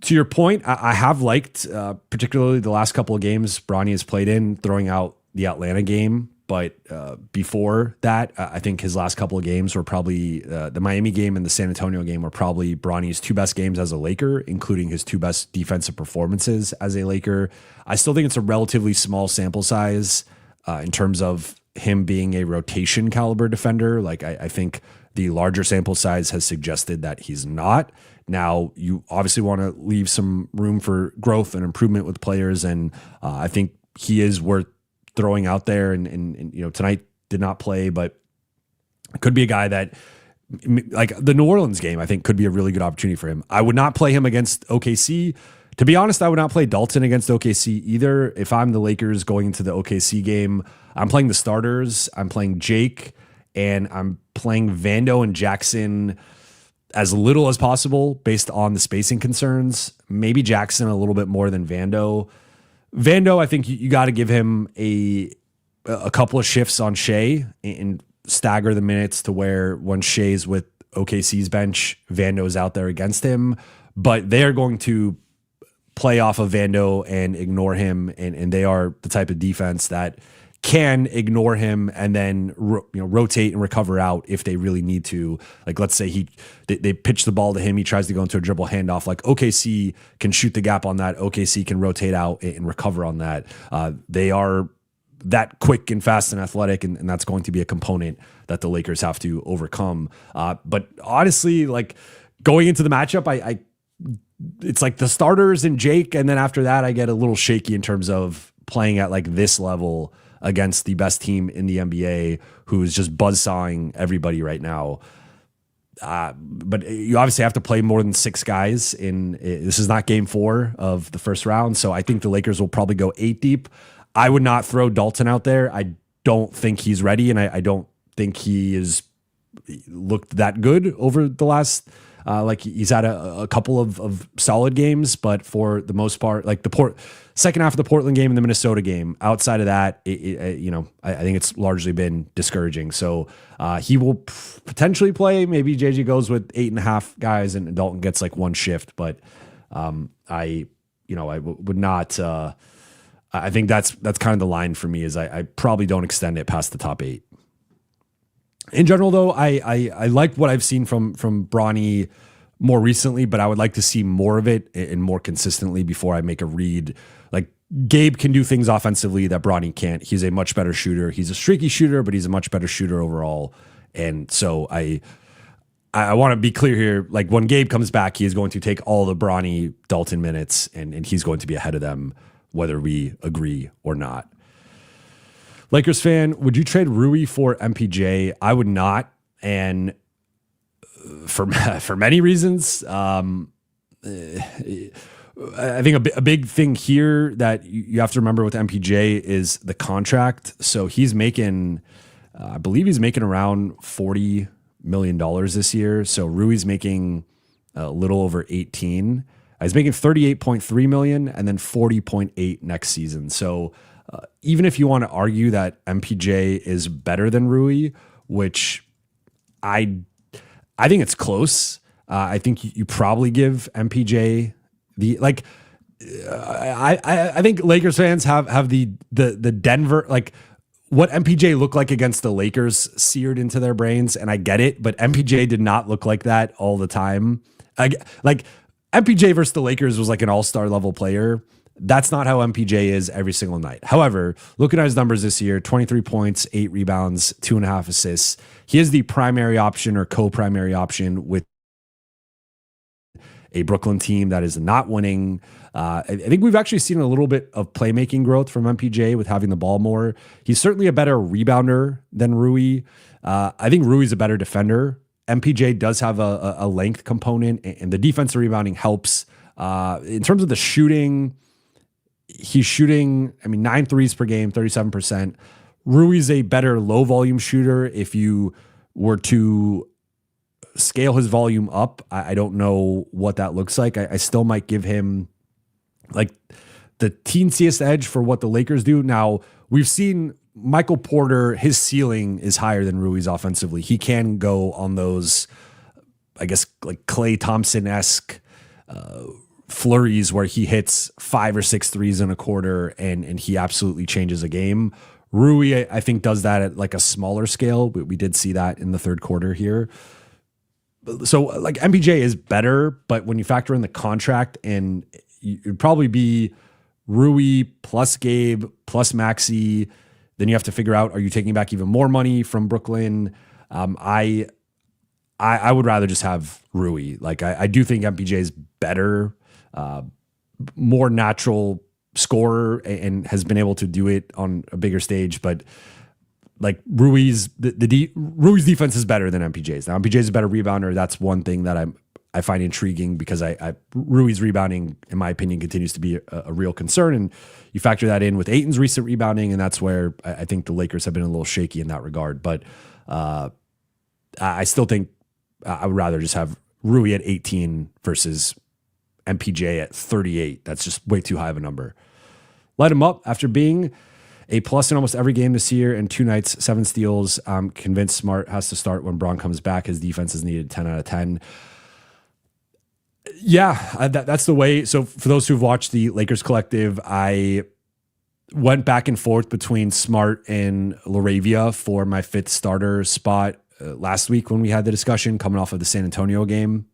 to your point, I have liked particularly the last couple of games Bronny has played in, throwing out the Atlanta game. But before that, I think his last couple of games were probably the Miami game and the San Antonio game were probably Bronny's 2 best games as a Laker, including his 2 best defensive performances as a Laker. I still think it's a relatively small sample size in terms of him being a rotation caliber defender. Like I think the larger sample size has suggested that he's not. Now, you obviously want to leave some room for growth and improvement with players, and I think he is worth throwing out there, and tonight did not play, but could be a guy that, like the New Orleans game, I think could be a really good opportunity for him. I would not play him against OKC. To be honest, I would not play Dalton against OKC either. If I'm the Lakers going into the OKC game, I'm playing the starters. I'm playing Jake, and I'm playing Vando and Jackson as little as possible based on the spacing concerns. Maybe Jackson a little bit more than Vando. Vando, I think you got to give him a couple of shifts on Shea and stagger the minutes to where when Shea's with OKC's bench, Vando's out there against him. But they're going to play off of Vando and ignore him, and they are the type of defense that can ignore him and then rotate and recover out if they really need to. Like, let's say they pitch the ball to him, he tries to go into a dribble handoff. Like, OKC can shoot the gap on that. OKC can rotate out and recover on that. They are that quick and fast and athletic, and that's going to be a component that the Lakers have to overcome. But honestly, like going into the matchup, it's like the starters and Jake, and then after that, I get a little shaky in terms of playing at like this level against the best team in the NBA, who is just buzzsawing everybody right now. But you obviously have to play more than 6 guys. This is not game 4 of the first round, so I think the Lakers will probably go 8 deep. I would not throw Dalton out there. I don't think he's ready, and I don't think he is looked that good over the last. Like he's had a couple of solid games, but for the most part, like the second half of the Portland game and the Minnesota game, outside of that, I think it's largely been discouraging. So he will potentially play. Maybe JG goes with 8.5 guys and Dalton gets like 1 shift, but I would not. I think that's kind of the line for me. Is I probably don't extend it past the top 8. In general, though, I like what I've seen from Bronny more recently, but I would like to see more of it and more consistently before I make a read. Like Gabe can do things offensively that Bronny can't. He's a much better shooter. He's a streaky shooter, but he's a much better shooter overall. And so I want to be clear here. Like when Gabe comes back, he is going to take all the Bronny Dalton minutes and he's going to be ahead of them, whether we agree or not. Lakers fan, would you trade Rui for MPJ? I would not. And for many reasons, I think a big thing here that you have to remember with MPJ is the contract. So he's making, I believe he's making around $40 million this year. So Rui's making a little over 18. He's making 38.3 million and then 40.8 next season. So even if you want to argue that MPJ is better than Rui, which I think it's close. I think you probably give MPJ the like. I think Lakers fans have the Denver, like what MPJ looked like against the Lakers seared into their brains, and I get it, but MPJ did not look like that all the time. Like MPJ versus the Lakers was like an all-star level player. That's not how MPJ is every single night. However, looking at his numbers this year, 23 points, 8 rebounds, 2.5 assists. He is the primary option or co-primary option with a Brooklyn team that is not winning. I think we've actually seen a little bit of playmaking growth from MPJ with having the ball more. He's certainly a better rebounder than Rui. I think Rui's a better defender. MPJ does have a length component, and the defensive rebounding helps. In terms of the shooting, he's shooting, 9 threes per game, 37%. Rui's a better low volume shooter. If you were to scale his volume up, I don't know what that looks like. I still might give him like the teensiest edge for what the Lakers do. Now, we've seen Michael Porter, his ceiling is higher than Rui's offensively. He can go on those, I guess, like Klay Thompson-esque flurries where he hits 5 or 6 threes in a quarter and he absolutely changes a game. Rui, I think, does that at like a smaller scale. We did see that in the third quarter here. So like MPJ is better, but when you factor in the contract, and it'd probably be Rui plus Gabe plus Maxey, then you have to figure out, are you taking back even more money from Brooklyn? I would rather just have Rui. Like I do think MPJ is better, more natural scorer, and has been able to do it on a bigger stage. But like Rui's defense is better than MPJ's. Now MPJ is a better rebounder. That's one thing that I find intriguing, because Rui's rebounding, in my opinion, continues to be a real concern. And you factor that in with Ayton's recent rebounding, and that's where I think the Lakers have been a little shaky in that regard. But I still think I would rather just have Rui at 18 versus MPJ at 38. That's just way too high of a number. Light him up after being a plus in almost every game this year and 2 nights, 7 steals. I'm convinced Smart has to start when Braun comes back. His defense is needed 10 out of 10. Yeah, that's the way. So for those who've watched the Lakers Collective, I went back and forth between Smart and LaRavia for my 5th starter spot last week when we had the discussion coming off of the San Antonio game.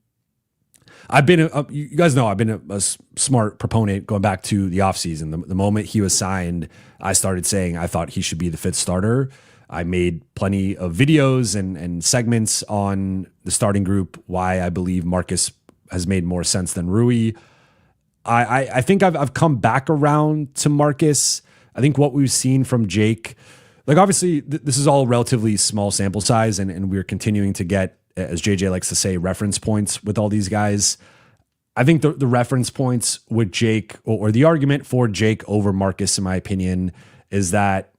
I've been, you guys know, I've been a Smart proponent going back to the offseason. The moment he was signed, I started saying I thought he should be the 5th starter. I made plenty of videos and segments on the starting group, why I believe Marcus has made more sense than Rui. I think I've come back around to Marcus. I think what we've seen from Jake, like obviously this is all relatively small sample size, and we're continuing to get, as JJ likes to say, reference points with all these guys. I think the reference points with Jake, or the argument for Jake over Marcus, in my opinion, is that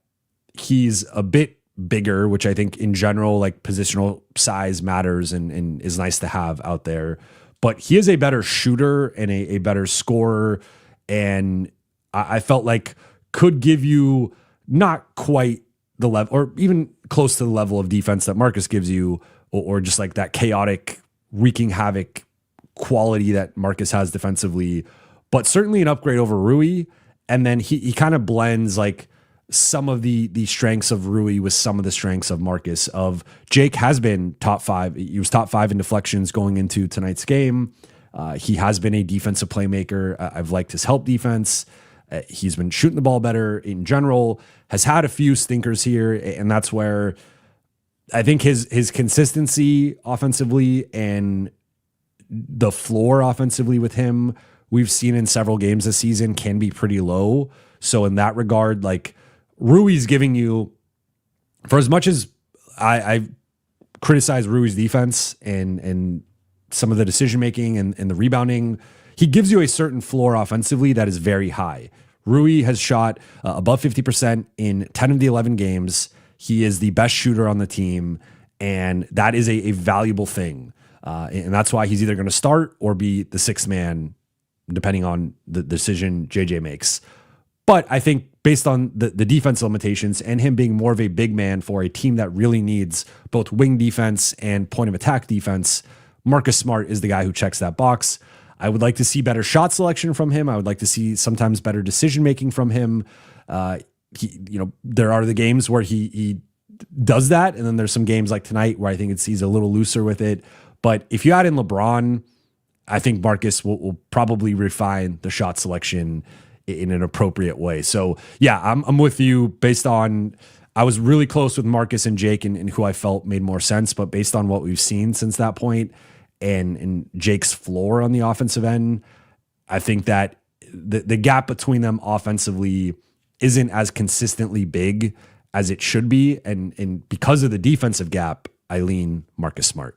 he's a bit bigger, which I think in general, like positional size matters and is nice to have out there. But he is a better shooter and a better scorer, and I felt like could give you not quite the level, or even close to the level of defense that Marcus gives you, or just like that chaotic, wreaking havoc quality that Marcus has defensively, but certainly an upgrade over Rui. And then he kind of blends like some of the strengths of Rui with some of the strengths of Marcus. Of Jake has been top 5. He was top 5 in deflections going into tonight's game. He has been a defensive playmaker. I've liked his help defense. He's been shooting the ball better in general, has had a few stinkers here, and that's where I think his consistency offensively and the floor offensively with him, we've seen in several games this season, can be pretty low. So in that regard, like, Rui's giving you, for as much as I criticize Rui's defense and some of the decision making and the rebounding, he gives you a certain floor offensively that is very high. Rui has shot above 50% in 10 of the 11 games. He is the best shooter on the team, and that is a valuable thing. And that's why he's either going to start or be the sixth man, depending on the decision JJ makes. But I think based on the defense limitations and him being more of a big man for a team that really needs both wing defense and point of attack defense, Marcus Smart is the guy who checks that box. I would like to see better shot selection from him. I would like to see sometimes better decision making from him. There are the games where he does that, and then there's some games like tonight where I think he's a little looser with it. But if you add in LeBron, I think Marcus will probably refine the shot selection in an appropriate way. So yeah, I'm with you based on, I was really close with Marcus and Jake and who I felt made more sense, but based on what we've seen since that point and Jake's floor on the offensive end, I think that the gap between them offensively isn't as consistently big as it should be. And because of the defensive gap, I lean Marcus Smart.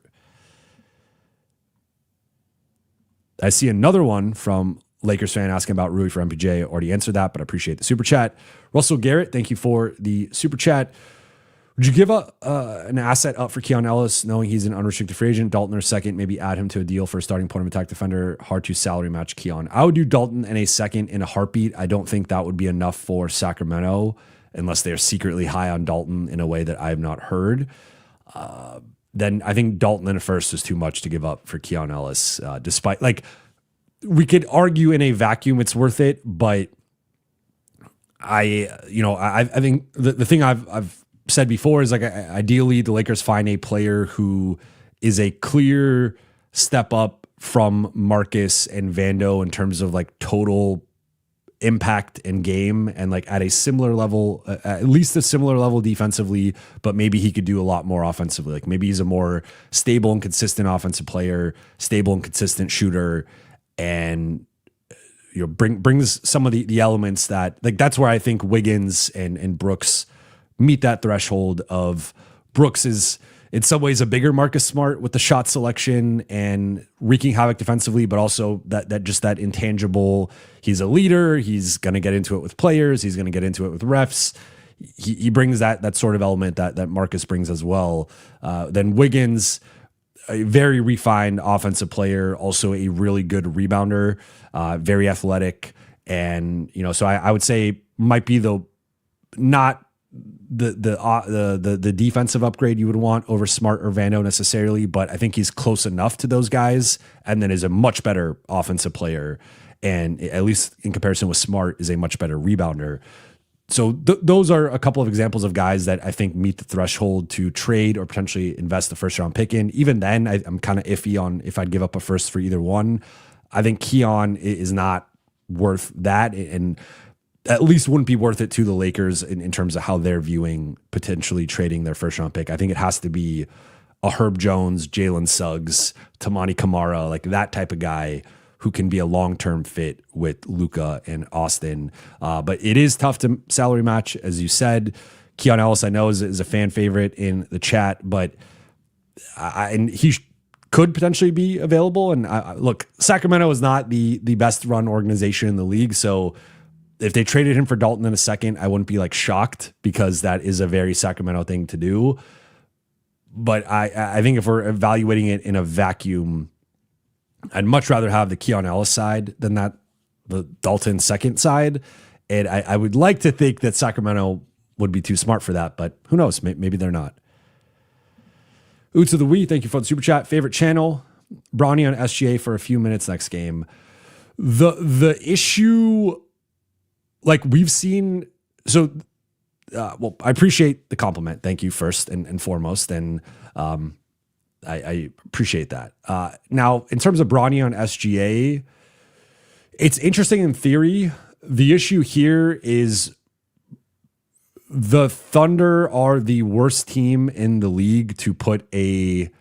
I see another one from Lakers fan asking about Rui for MPJ. I already answered that, but I appreciate the super chat. Russell Garrett, thank you for the super chat. Would you give an asset up for Keon Ellis, knowing he's an unrestricted free agent? Dalton or second, maybe add him to a deal for a starting point of attack defender. Hard to salary match Keon. I would do Dalton and a second in a heartbeat. I don't think that would be enough for Sacramento unless they're secretly high on Dalton in a way that I have not heard. Then I think Dalton in a first is too much to give up for Keon Ellis. Despite, like, we could argue in a vacuum it's worth it, but I think the thing I've said before is, like, ideally the Lakers find a player who is a clear step up from Marcus and Vando in terms of, like, total impact and game, and, like, at a similar level, at least a similar level defensively, but maybe he could do a lot more offensively. Like, maybe he's a more stable and consistent offensive player, stable and consistent shooter, and brings some of the elements that, like, that's where I think Wiggins and Brooks meet that threshold of. Brooks is in some ways a bigger Marcus Smart with the shot selection and wreaking havoc defensively, but also that just that intangible. He's a leader. He's going to get into it with players. He's going to get into it with refs. He brings that sort of element that Marcus brings as well. Then Wiggins, a very refined offensive player, also a really good rebounder, very athletic. And, so I would say might be not the defensive upgrade you would want over Smart or Vando necessarily, but I think he's close enough to those guys, and then is a much better offensive player, and at least in comparison with Smart is a much better rebounder. So those are a couple of examples of guys that I think meet the threshold to trade or potentially invest the first round pick in. Even then, I'm kind of iffy on if I'd give up a first for either one. I think Keon is not worth that, and at least wouldn't be worth it to the Lakers in terms of how they're viewing potentially trading their first round pick. I think it has to be a Herb Jones, Jalen Suggs, Tamani Kamara, like that type of guy who can be a long-term fit with Luka and Austin. But it is tough to salary match, as you said. Keon Ellis, I know, is a fan favorite in the chat, but and he could potentially be available. And look, Sacramento is not the best run organization in the league, so if they traded him for Dalton in a second, I wouldn't be, like, shocked, because that is a very Sacramento thing to do. But I think if we're evaluating it in a vacuum, I'd much rather have the Keon Ellis side than the Dalton second side. And I would like to think that Sacramento would be too smart for that, but who knows? Maybe they're not. Oots of the Wee, thank you for the super chat. Favorite channel, Bronny on SGA for a few minutes next game. The issue, like, we've seen, so well, I appreciate the compliment. Thank you first and foremost. And I appreciate that. Now, in terms of Bronny on SGA, it's interesting in theory. The issue here is the Thunder are the worst team in the league to put a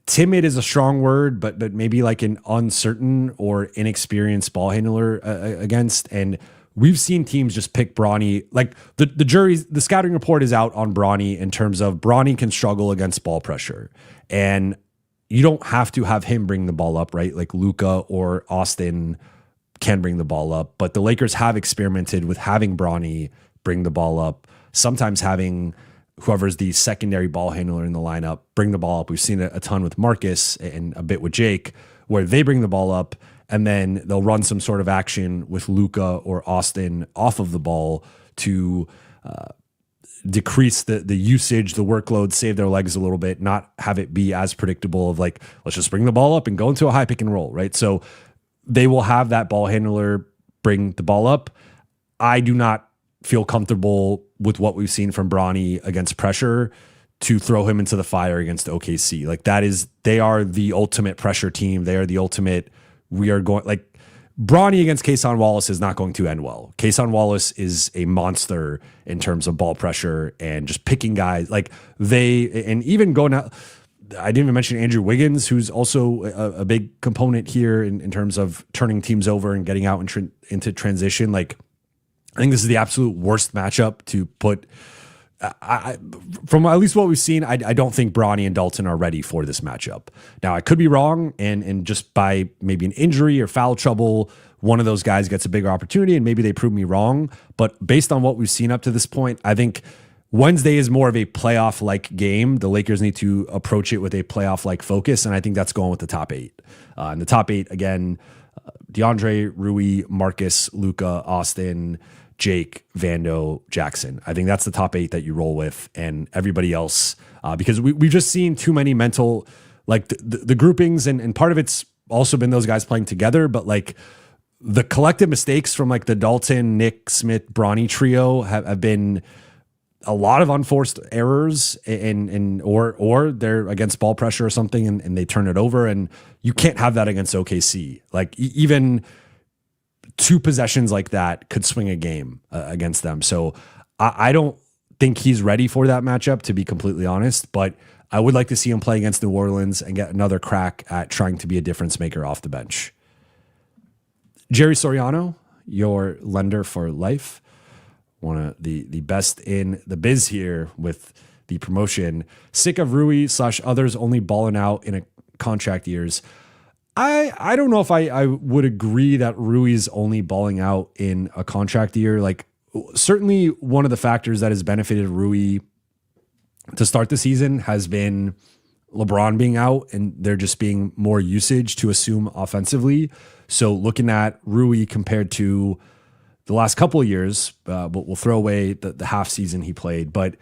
timid is a strong word, but maybe like an uncertain or inexperienced ball handler against. And we've seen teams just pick Bronny. Like the scouting report is out on Bronny in terms of Bronny can struggle against ball pressure. And you don't have to have him bring the ball up, right? Like Luka or Austin can bring the ball up, but the Lakers have experimented with having Bronny bring the ball up, sometimes having whoever's the secondary ball handler in the lineup bring the ball up. We've seen it a ton with Marcus and a bit with Jake, where they bring the ball up and then they'll run some sort of action with Luka or Austin off of the ball to decrease the usage, the workload, save their legs a little bit, not have it be as predictable of like, let's just bring the ball up and go into a high pick and roll, right? So they will have that ball handler bring the ball up. I do not feel comfortable with what we've seen from Bronny against pressure to throw him into the fire against OKC. Like they are the ultimate pressure team. They are the ultimate, we are going, like Bronny against Kason Wallace is not going to end well. Kason Wallace is a monster in terms of ball pressure and just picking guys like and even going out. I didn't even mention Andrew Wiggins, who's also a big component here in terms of turning teams over and getting out into transition. Like, I think this is the absolute worst matchup to put. From at least what we've seen, I don't think Bronny and Dalton are ready for this matchup. Now, I could be wrong, and just by maybe an injury or foul trouble, one of those guys gets a bigger opportunity, and maybe they prove me wrong. But based on what we've seen up to this point, I think Wednesday is more of a playoff-like game. The Lakers need to approach it with a playoff-like focus, and I think that's going with the top 8. And the top 8, again, DeAndre, Rui, Marcus, Luka, Austin, Jake, Vando, Jackson. I think that's the top 8 that you roll with, and everybody else, because we've just seen too many mental, like the groupings, and part of it's also been those guys playing together, but like the collective mistakes from like the Dalton, Nick, Smith, Bronny trio have been a lot of unforced errors or they're against ball pressure or something and they turn it over, and you can't have that against OKC. Like even 2 possessions like that could swing a game against them. So I don't think he's ready for that matchup, to be completely honest, but I would like to see him play against New Orleans and get another crack at trying to be a difference maker off the bench. Jerry Soriano, your lender for life. One of the best in the biz here with the promotion. Sick of Rui / others only balling out in a contract years. I don't know if I would agree that Rui's only balling out in a contract year. Like certainly one of the factors that has benefited Rui to start the season has been LeBron being out and there just being more usage to assume offensively. So looking at Rui compared to the last couple of years, but we'll throw away the half season he played, but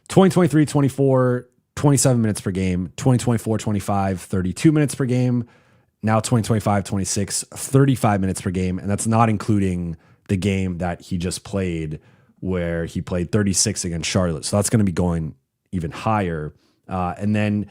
2023-24, 27 minutes per game, 2024-25, 32 minutes per game. Now 2025-26, 35 minutes per game. And that's not including the game that he just played where he played 36 against Charlotte. So that's going to be going even higher. And then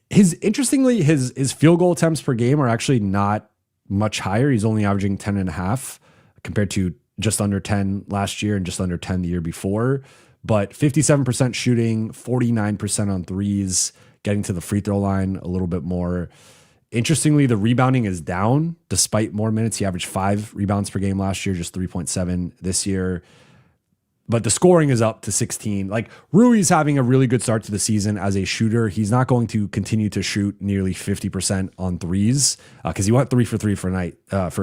interestingly, his field goal attempts per game are actually not much higher. He's only averaging 10.5 compared to just under 10 last year and just under 10 the year before. But 57% shooting, 49% on threes, getting to the free throw line a little bit more. Interestingly, the rebounding is down despite more minutes. He averaged 5 rebounds per game last year, just 3.7 this year. But the scoring is up to 16. Like Rui's having a really good start to the season as a shooter. He's not going to continue to shoot nearly 50% on threes because he went 3 for 3 for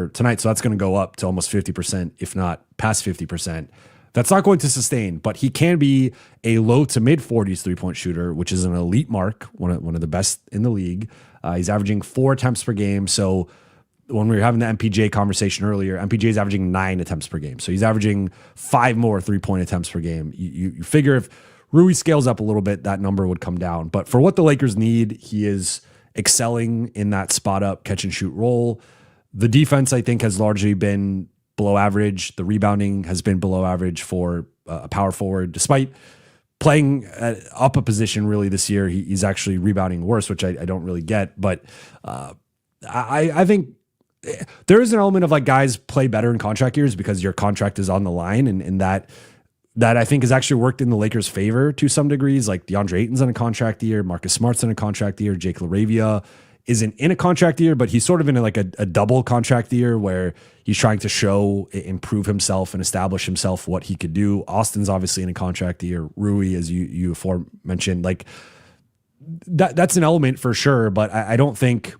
tonight. So that's going to go up to almost 50%, if not past 50%. That's not going to sustain, but he can be a low to mid 40s 3-point shooter, which is an elite mark, one of the best in the league. He's averaging 4 attempts per game. So when we were having the MPJ conversation earlier, MPJ is averaging 9 attempts per game. So he's averaging 5 more 3-point attempts per game. You figure if Rui scales up a little bit, that number would come down. But for what the Lakers need, he is excelling in that spot up catch and shoot role. The defense, I think, has largely been below average. The rebounding has been below average for a power forward, despite playing up a position really this year. He's actually rebounding worse, which I don't really get. But I think there is an element of like guys play better in contract years because your contract is on the line, and that I think has actually worked in the Lakers' favor to some degrees. Like DeAndre Ayton's in a contract year, Marcus Smart's in a contract year, Jake LaRavia isn't in a contract year, but he's sort of in a double contract year where he's trying to show, improve himself and establish himself what he could do. Austin's obviously in a contract year. Rui, as you aforementioned, like that's an element for sure, but I don't think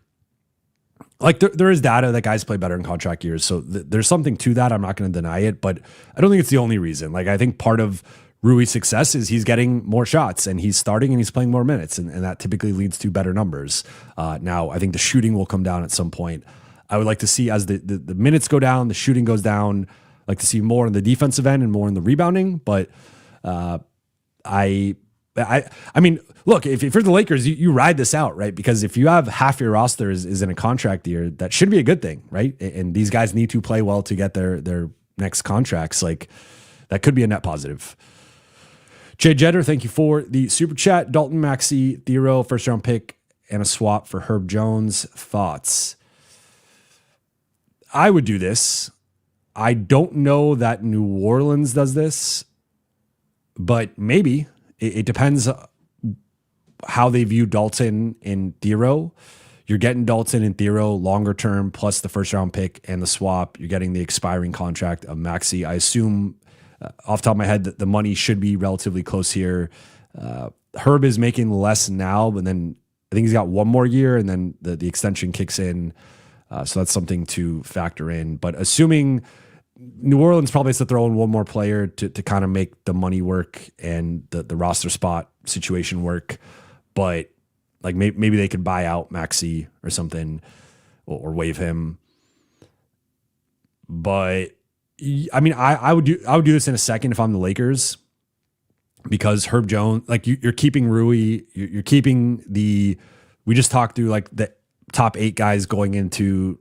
like there is data that guys play better in contract years. So there's something to that. I'm not going to deny it, but I don't think it's the only reason. Like I think part of Rui's success is he's getting more shots and he's starting and he's playing more minutes, and that typically leads to better numbers. Now, I think the shooting will come down at some point. I would like to see as the minutes go down, the shooting goes down. I'd like to see more in the defensive end and more in the rebounding. But I mean, look, if you're the Lakers, you ride this out, right? Because if you have half your roster is in a contract year, that should be a good thing, right? And these guys need to play well to get their next contracts. Like that could be a net positive. Jay Jetter, thank you for the super chat. Dalton, Maxey, Thiero, first round pick, and a swap for Herb Jones. Thoughts? I would do this. I don't know that New Orleans does this, but maybe. It depends how they view Dalton and Thiero. You're getting Dalton and Thiero longer term, plus the first round pick and the swap. You're getting the expiring contract of Maxey. I assume, off the top of my head, that the money should be relatively close here. Herb is making less now, but then I think he's got one more year, and then the extension kicks in. So that's something to factor in. But assuming New Orleans probably has to throw in one more player to kind of make the money work and the roster spot situation work. But like maybe they could buy out Maxey or something or waive him. But I mean, I would do this in a second if I'm the Lakers, because Herb Jones, like you're keeping Rui, you're keeping we just talked through like the top 8 guys going into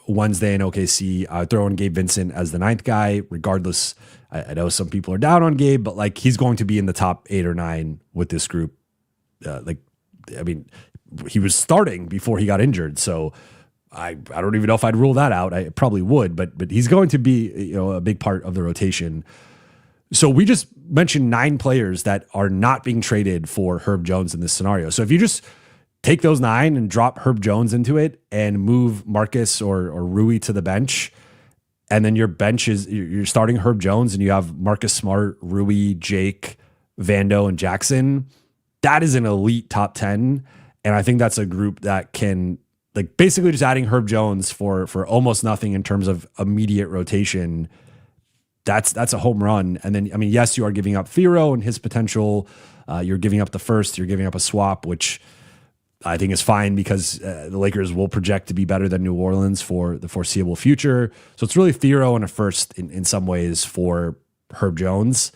Wednesday in OKC. I throw in Gabe Vincent as the 9th guy, regardless. I know some people are down on Gabe, but like he's going to be in the top 8 or 9 with this group. I mean, he was starting before he got injured, so I don't even know if I'd rule that out. I probably would, but he's going to be a big part of the rotation. So we just mentioned 9 players that are not being traded for Herb Jones in this scenario. So if you just take those 9 and drop Herb Jones into it and move Marcus or Rui to the bench, and then your bench is you're starting Herb Jones and you have Marcus Smart, Rui, Jake, Vando, and Jackson. That is an elite top 10. And I think that's a group that can, like, basically just adding Herb Jones for almost nothing in terms of immediate rotation. That's a home run. And then, I mean, yes, you are giving up Thiero and his potential. You're giving up the first, you're giving up a swap, which I think is fine because the Lakers will project to be better than New Orleans for the foreseeable future. So it's really Thiero and a first in some ways for Herb Jones.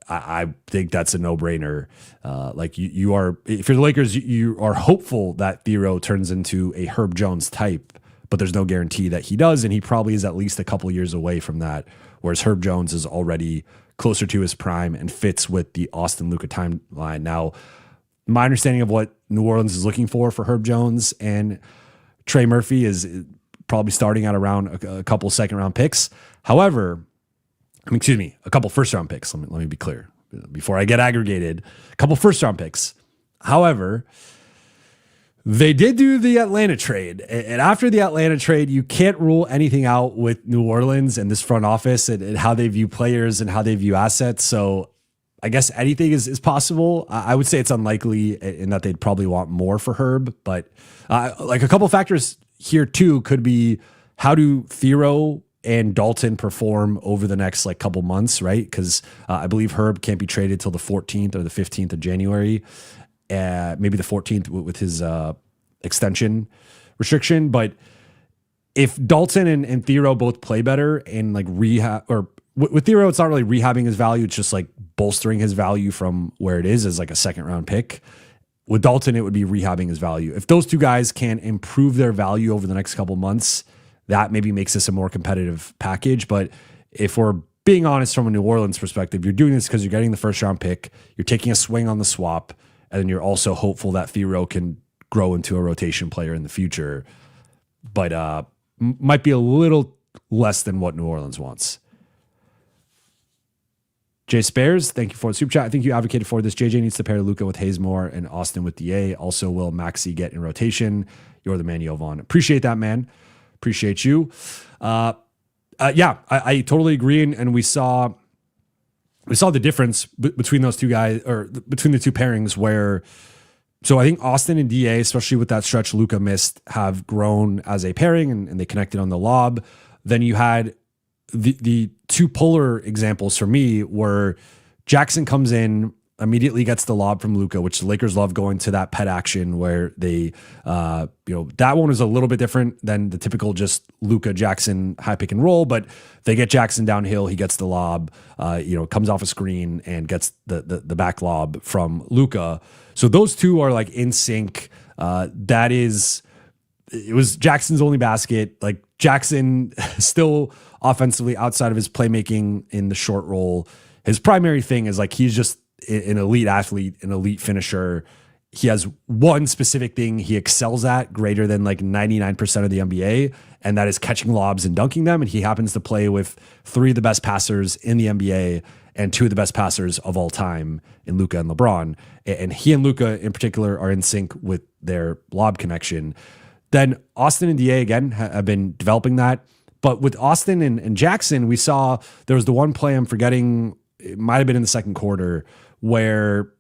I think that's a no-brainer. Like you are, if you're the Lakers, you are hopeful that Thiero turns into a Herb Jones type, but there's no guarantee that he does, and he probably is at least a couple years away from that, whereas Herb Jones is already closer to his prime and fits with the Austin Luka timeline. Now, my understanding of what New Orleans is looking for Herb Jones and Trey Murphy is probably starting at around a couple second-round picks. However, a couple first-round picks. Let me be clear before I get aggregated. A couple first-round picks. However, they did do the Atlanta trade, and after the Atlanta trade, you can't rule anything out with New Orleans and this front office and how they view players and how they view assets. So I guess anything is possible. I would say it's unlikely in that they'd probably want more for Herb, but like a couple factors here too could be how do Thiero and Dalton perform over the next like couple months, right? Because I believe Herb can't be traded till the 14th or the 15th of January, maybe the 14th with his extension restriction. But if Dalton and Thiero both play better and like rehab, or with Thiero, it's not really rehabbing his value, it's just like bolstering his value from where it is as like a second round pick. With Dalton, it would be rehabbing his value. If those two guys can improve their value over the next couple months, that maybe makes this a more competitive package. But if we're being honest from a New Orleans perspective, you're doing this because you're getting the first round pick, you're taking a swing on the swap, and then you're also hopeful that Thiero can grow into a rotation player in the future. But might be a little less than what New Orleans wants. Jay Spares, thank you for the super chat. I think you advocated for this. JJ needs to pair Luka with Hayes more and Austin with DA. Also, will Maxey get in rotation? You're the man, Jovan. Appreciate that, man. Appreciate you. I totally agree. And we saw the difference between those two guys, or between the two pairings where, so I think Austin and DA, especially with that stretch Luka missed, have grown as a pairing and they connected on the lob. Then you had the two polar examples for me were Jackson comes in, immediately gets the lob from Luka, which the Lakers love going to that pet action where they, that one is a little bit different than the typical just Luka Jackson high pick and roll, but they get Jackson downhill. He gets the lob, comes off a screen and gets the back lob from Luka. So those two are like in sync. It was Jackson's only basket. Like Jackson still offensively outside of his playmaking in the short roll. His primary thing is like, he's just an elite athlete, an elite finisher. He has one specific thing he excels at greater than like 99% of the NBA, and that is catching lobs and dunking them. And he happens to play with three of the best passers in the NBA and two of the best passers of all time in Luka and LeBron. And he and Luka in particular are in sync with their lob connection. Then Austin and DA again have been developing that. But with Austin and Jackson, we saw there was the one play, I'm forgetting, it might have been in the second quarter, where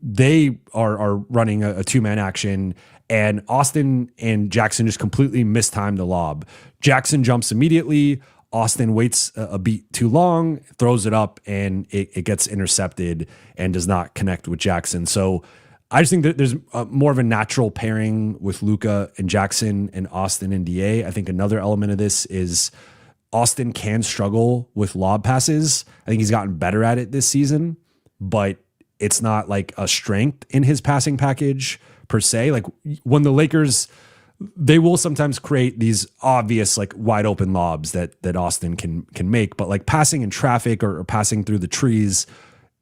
they are running a two-man action, and Austin and Jackson just completely mistimed the lob. Jackson jumps immediately. Austin waits a beat too long, throws it up, and it gets intercepted and does not connect with Jackson. So I just think that there's more of a natural pairing with Luka and Jackson and Austin and DA. I think another element of this is Austin can struggle with lob passes. I think he's gotten better at it this season, but it's not like a strength in his passing package per se. Like when the Lakers, they will sometimes create these obvious like wide open lobs that Austin can make, but like passing in traffic or passing through the trees,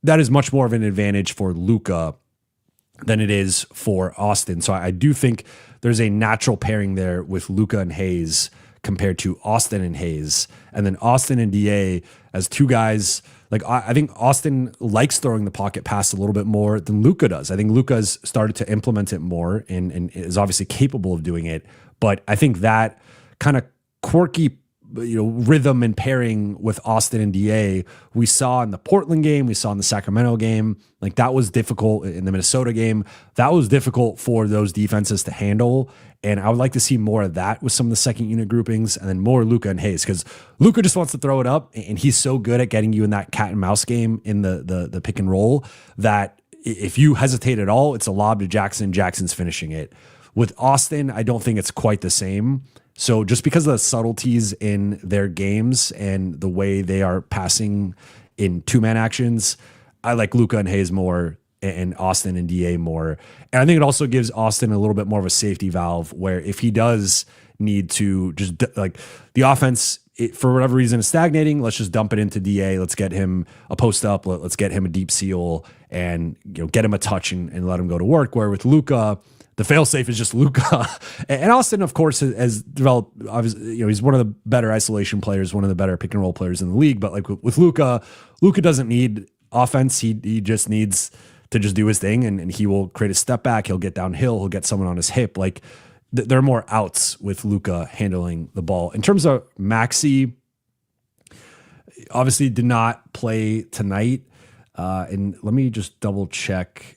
that is much more of an advantage for Luka than it is for Austin. So I do think there's a natural pairing there with Luka and Hayes compared to Austin and Hayes. And then Austin and DA as two guys, like I think Austin likes throwing the pocket pass a little bit more than Luka does. I think Luka's started to implement it more and is obviously capable of doing it. But I think that kind of quirky rhythm and pairing with Austin and DA, we saw in the Portland game, we saw in the Sacramento game, like that was difficult in the Minnesota game. That was difficult for those defenses to handle. And I would like to see more of that with some of the second unit groupings, and then more Luka and Hayes, because Luka just wants to throw it up, and he's so good at getting you in that cat and mouse game in the pick and roll that if you hesitate at all, it's a lob to Jackson. Jackson's finishing it. With Austin, I don't think it's quite the same. So just because of the subtleties in their games and the way they are passing in two-man actions, I like Luka and Hayes more and Austin and DA more. And I think it also gives Austin a little bit more of a safety valve where if he does need to just like the offense, for whatever reason is stagnating, let's just dump it into DA. Let's get him a post up. Let's get him a deep seal and get him a touch and let him go to work. Where with Luka, the failsafe is just Luka. And Austin, of course, has developed, obviously, he's one of the better isolation players, one of the better pick and roll players in the league. But like with Luka, Luka doesn't need offense. He just needs to just do his thing, and he will create a step back. He'll get downhill. He'll get someone on his hip. Like there are more outs with Luka handling the ball. In terms of Maxey, obviously did not play tonight. And let me just double check.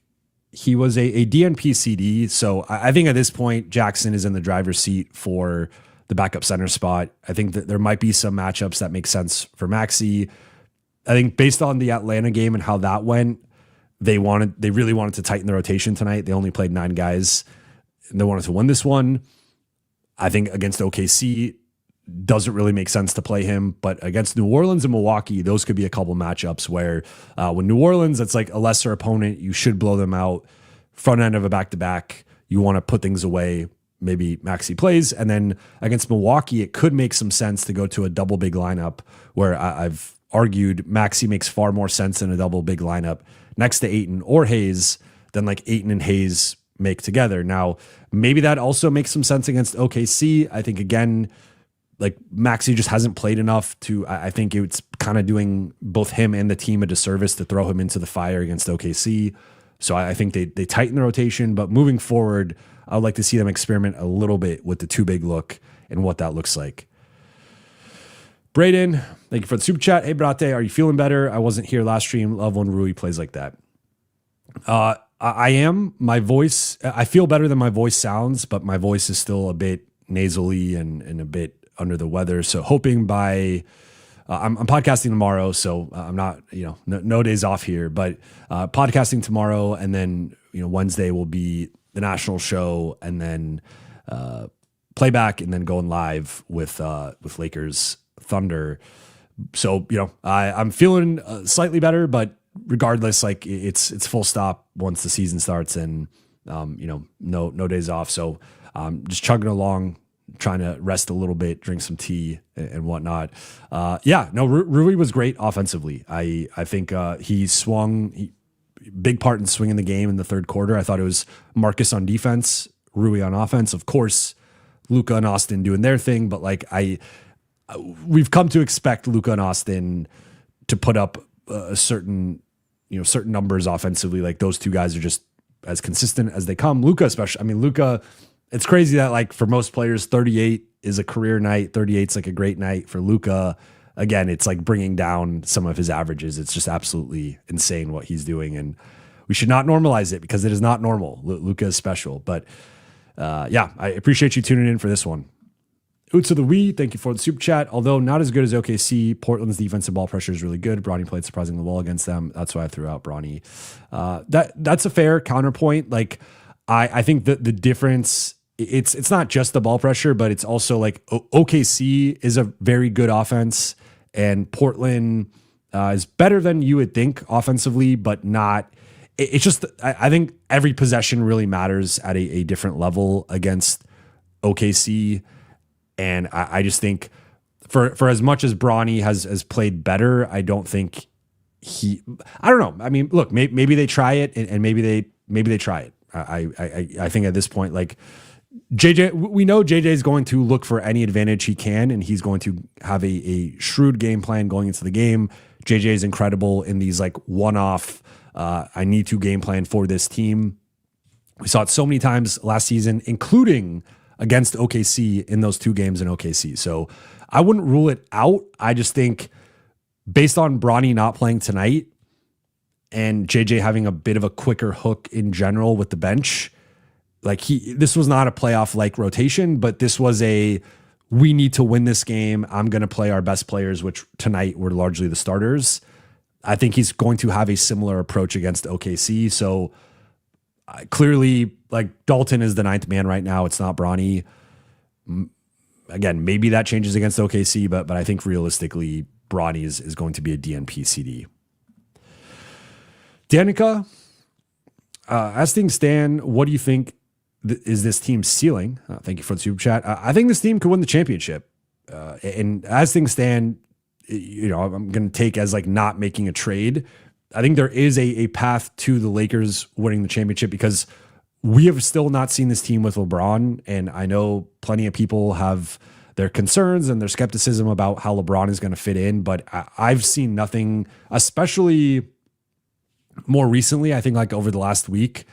He was a DNP CD, so I think at this point, Jackson is in the driver's seat for the backup center spot. I think that there might be some matchups that make sense for Maxey. I think based on the Atlanta game and how that went, they really wanted to tighten the rotation tonight. They only played 9 guys, and they wanted to win this one. I think against OKC, doesn't really make sense to play him, but against New Orleans and Milwaukee, those could be a couple matchups where when New Orleans, it's like a lesser opponent, you should blow them out. Front end of a back-to-back, you want to put things away. maybe Maxey plays. And then against Milwaukee, it could make some sense to go to a double big lineup where I've argued Maxey makes far more sense in a double big lineup next to Ayton or Hayes than like Ayton and Hayes make together. Now, maybe that also makes some sense against OKC. I think, again, like Maxey just hasn't played enough to, I think it's kind of doing both him and the team a disservice to throw him into the fire against OKC. So I think they tighten the rotation, but moving forward, I would like to see them experiment a little bit with the two big look and what that looks like. Braden, thank you for the super chat. Hey, Brate, are you feeling better? I wasn't here last stream. Love when Rui plays like that. I am. My voice, I feel better than my voice sounds, but my voice is still a bit nasally and a bit under the weather. So hoping by, I'm podcasting tomorrow, so I'm not, no days off here, but podcasting tomorrow, and then, Wednesday will be the national show, and then playback, and then going live with Lakers Thunder. So, I'm feeling slightly better, but regardless, like it's full stop once the season starts, and no days off. So just chugging along, trying to rest a little bit, drink some tea and whatnot. Rui was great offensively. I think he swung big part in swinging the game in the third quarter. I thought it was Marcus on defense, Rui on offense. Of course, Luka and Austin doing their thing, but like we've come to expect Luka and Austin to put up certain numbers offensively. Like those two guys are just as consistent as they come. Luka, especially. I mean, Luka, it's crazy that like for most players, 38 is a career night. 38's like a great night. For Luka, again, it's like bringing down some of his averages. It's just absolutely insane what he's doing, and we should not normalize it because it is not normal. Luka is special, but I appreciate you tuning in for this one. Oots of the Wee, thank you for the super chat. Although not as good as OKC, Portland's defensive ball pressure is really good. Bronny played surprisingly well against them. That's why I threw out Bronny. That's a fair counterpoint. Like I think that the difference, it's not just the ball pressure, but it's also like OKC is a very good offense, and Portland is better than you would think offensively, but not. It's just, I think every possession really matters at a different level against OKC. And I just think for as much as Bronny has played better, I don't think I don't know. I mean, look, maybe they try it, and maybe they try it. I think at this point, like JJ, we know JJ is going to look for any advantage he can, and he's going to have a shrewd game plan going into the game. JJ is incredible in these like one-off, I need to game plan for this team. We saw it so many times last season, including against OKC in those two games in OKC. So I wouldn't rule it out. I just think based on Bronny not playing tonight and JJ having a bit of a quicker hook in general with the bench, like this was not a playoff like rotation, but this was we need to win this game. I'm going to play our best players, which tonight were largely the starters. I think he's going to have a similar approach against OKC. So clearly, like Dalton is the ninth man right now. It's not Bronny. Again, maybe that changes against OKC, but I think realistically, Bronny is going to be a DNP CD. Danica, as things stand, what do you think is this team's ceiling? Thank you for the super chat. I think this team could win the championship. And as things stand, I'm going to take as like not making a trade. I think there is a path to the Lakers winning the championship because we have still not seen this team with LeBron. And I know plenty of people have their concerns and their skepticism about how LeBron is going to fit in, but I've seen nothing, especially more recently. I think like over the last week,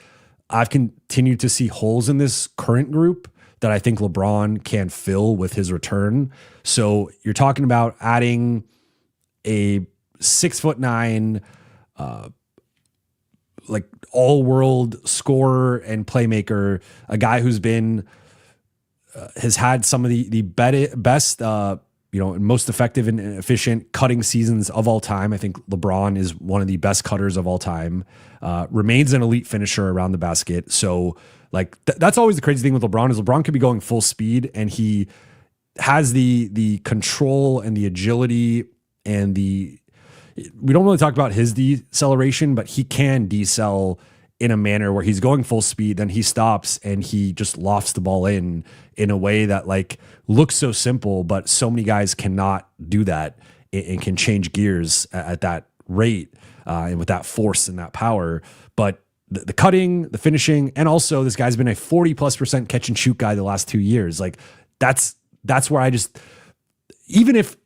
I've continued to see holes in this current group that I think LeBron can fill with his return. So you're talking about adding a 6'9", like all-world scorer and playmaker, a guy who's been has had some of the best, most effective and efficient cutting seasons of all time. I think LeBron is one of the best cutters of all time. Remains an elite finisher around the basket. So like that's always the crazy thing with LeBron is LeBron could be going full speed and he has the control and the agility and we don't really talk about his deceleration, but he can decel in a manner where he's going full speed, then he stops and he just lofts the ball in a way that like looks so simple, but so many guys cannot do that and can change gears at that rate and with that force and that power. But the cutting, the finishing, and also this guy's been a 40+% catch and shoot guy the last 2 years. Like that's where I just, even if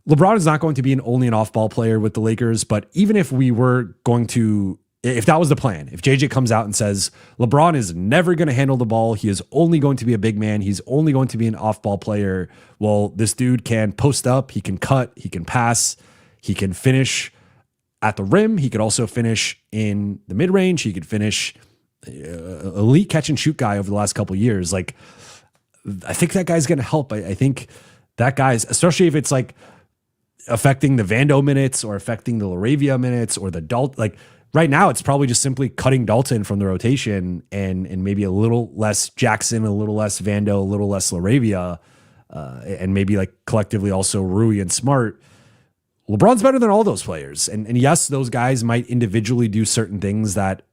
LeBron is not going to be only an off-ball player with the Lakers, but even if we were going to, if that was the plan, if JJ comes out and says LeBron is never going to handle the ball, he is only going to be a big man, he's only going to be an off-ball player, well, this dude can post up, he can cut, he can pass, he can finish at the rim, he could also finish in the mid-range, he could finish elite catch and shoot guy over the last couple of years. Like, I think that guy's going to help. I think that guy's, especially if it's like affecting the Vando minutes or affecting the LaRavia minutes or the like right now it's probably just simply cutting Dalton from the rotation and maybe a little less Jackson, a little less Vando, a little less LaRavia, and maybe like collectively also Rui and Smart. LeBron's better than all those players. And yes, those guys might individually do certain things that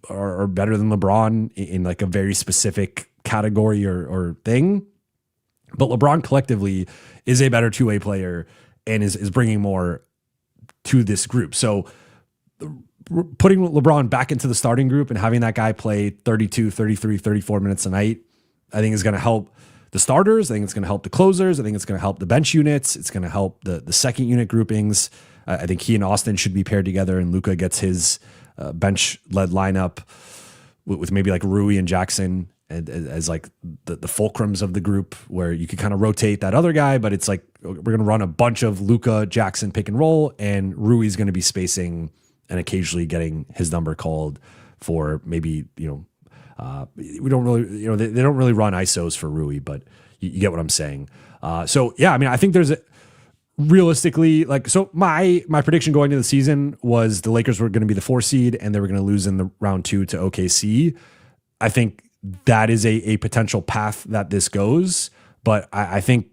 are better than LeBron in like a very specific category or thing. But LeBron collectively is a better two-way player and is bringing more to this group. So putting LeBron back into the starting group and having that guy play 32, 33, 34 minutes a night, I think is going to help the starters. I think it's going to help the closers. I think it's going to help the bench units. It's going to help the second unit groupings. I think he and Austin should be paired together, and Luka gets his bench-led lineup with maybe like Rui and Jackson as like the fulcrums of the group, where you could kind of rotate that other guy, but it's like we're going to run a bunch of Luka, Jackson pick and roll, and Rui's going to be spacing and occasionally getting his number called for maybe, we don't really, they don't really run ISOs for Rui, but you get what I'm saying. So yeah, I mean, I think there's realistically, like, so my prediction going into the season was the Lakers were going to be the 4 seed and they were going to lose in the round 2 to OKC. I think that is a potential path that this goes, but I think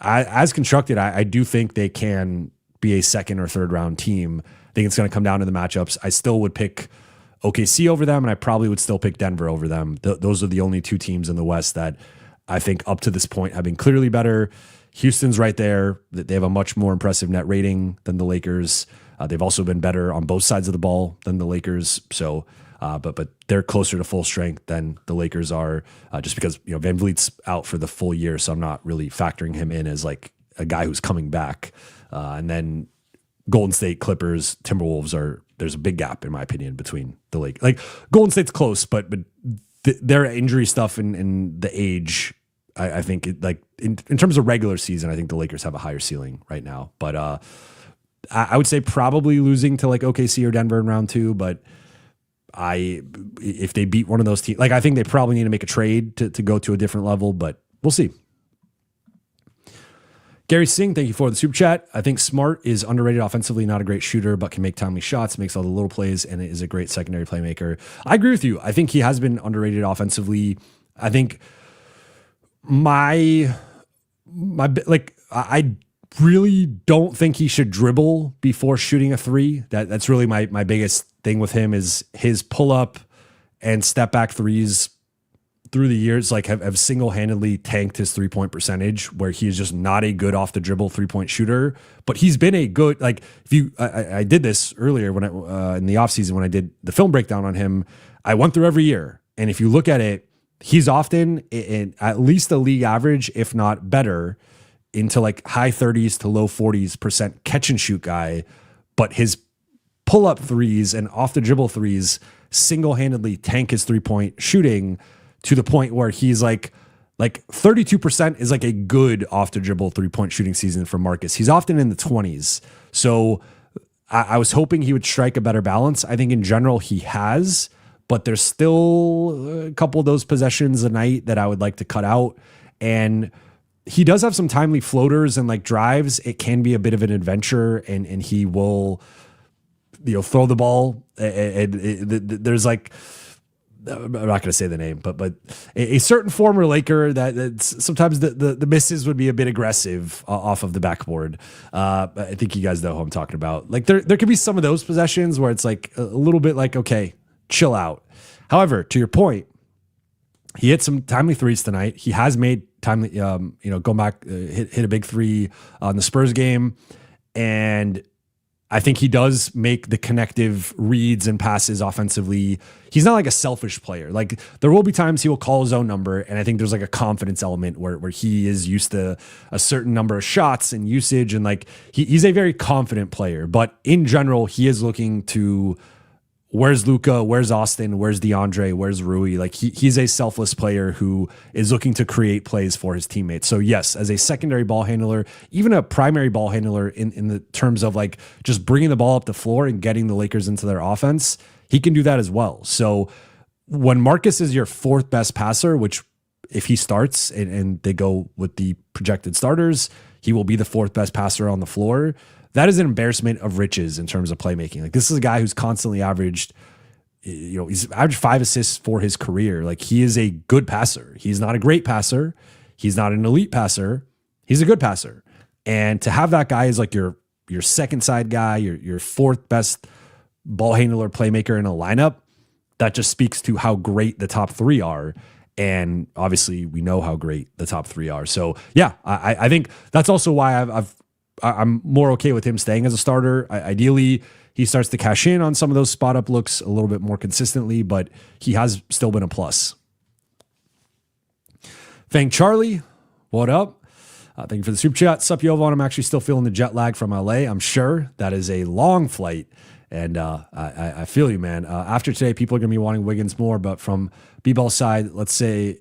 as constructed, I do think they can be a second or third round team. I think it's going to come down to the matchups. I still would pick OKC over them, and I probably would still pick Denver over them. Those are the only 2 teams in the West that I think up to this point have been clearly better. Houston's right there. They have a much more impressive net rating than the Lakers. They've also been better on both sides of the ball than the Lakers. So, but they're closer to full strength than the Lakers are, just because Van Vliet's out for the full year. So I'm not really factoring him in as like a guy who's coming back. And then Golden State, Clippers, Timberwolves there's a big gap in my opinion between the Lakers. Like Golden State's close, but their injury stuff and the age, I think in terms of regular season, I think the Lakers have a higher ceiling right now. But I would say probably losing to like OKC or Denver in round 2. But if they beat one of those teams, like I think they probably need to make a trade to go to a different level. But we'll see. Gary Singh, thank you for the super chat. I think Smart is underrated offensively, not a great shooter, but can make timely shots, makes all the little plays, and is a great secondary playmaker. I agree with you. I think he has been underrated offensively. I think I really don't think he should dribble before shooting a 3. That's really my biggest thing with him is his pull up and step back threes through the years, like have single-handedly tanked his 3-point percentage, where he is just not a good off the dribble 3-point shooter. But he's been a good, like I did this earlier when in the offseason when I did the film breakdown on him. I went through every year, and if you look at it, he's often in at least the league average, if not better, into like high 30s to low 40s% catch and shoot guy. But his pull up threes and off the dribble threes single-handedly tank his 3-point shooting to the point where he's like 32% is like a good off the dribble 3-point shooting season for Marcus. He's often in the 20s. So I was hoping he would strike a better balance. I think in general he has, but there's still a couple of those possessions a night that I would like to cut out. And he does have some timely floaters and like drives. It can be a bit of an adventure, and he will, throw the ball. And there's like, I'm not going to say the name, but a certain former Laker that sometimes the misses would be a bit aggressive off of the backboard. I think you guys know who I'm talking about. Like there could be some of those possessions where it's like a little bit like, okay, chill out. However, to your point, he hit some timely threes tonight. He has made timely, going back, hit a big three on the Spurs game. And I think he does make the connective reads and passes offensively. He's not like a selfish player. Like, there will be times he will call his own number, and I think there's like a confidence element where he is used to a certain number of shots and usage, and like he's a very confident player. But in general, he is looking to, where's Luka, where's Austin, where's DeAndre, where's Rui? Like, he's a selfless player who is looking to create plays for his teammates. So yes, as a secondary ball handler, even a primary ball handler in the terms of like just bringing the ball up the floor and getting the Lakers into their offense, he can do that as well. So when Marcus is your fourth best passer, which if he starts and they go with the projected starters, he will be the fourth best passer on the floor. That is an embarrassment of riches in terms of playmaking. Like, this is a guy who's constantly averaged, he's averaged 5 assists for his career. Like, he is a good passer. He's not a great passer. He's not an elite passer. He's a good passer. And to have that guy as like your second side guy, your fourth best ball handler playmaker in a lineup, that just speaks to how great the top three are. And obviously we know how great the top three are. So yeah, I think that's also why I'm more okay with him staying as a starter. Ideally, he starts to cash in on some of those spot up looks a little bit more consistently, but he has still been a plus. Thank Charlie. What up? Thank you for the super chat. Sup, Jovan. I'm actually still feeling the jet lag from LA. I'm sure that is a long flight. And I feel you, man. After today, people are going to be wanting Wiggins more, but from B-ball side, let's see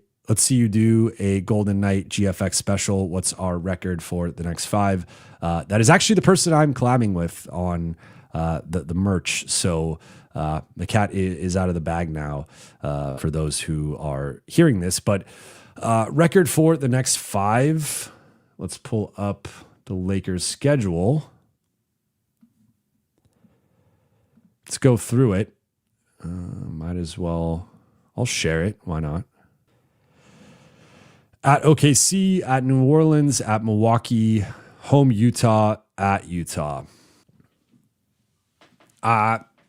you do a Golden Knight GFX special. What's our record for the next 5? That is actually the person I'm collabing with on the merch. So the cat is out of the bag now for those who are hearing this. But record for the next 5. Let's pull up the Lakers schedule. Let's go through it. Might as well. I'll share it. Why not? At OKC, at New Orleans, at Milwaukee, home Utah, at Utah.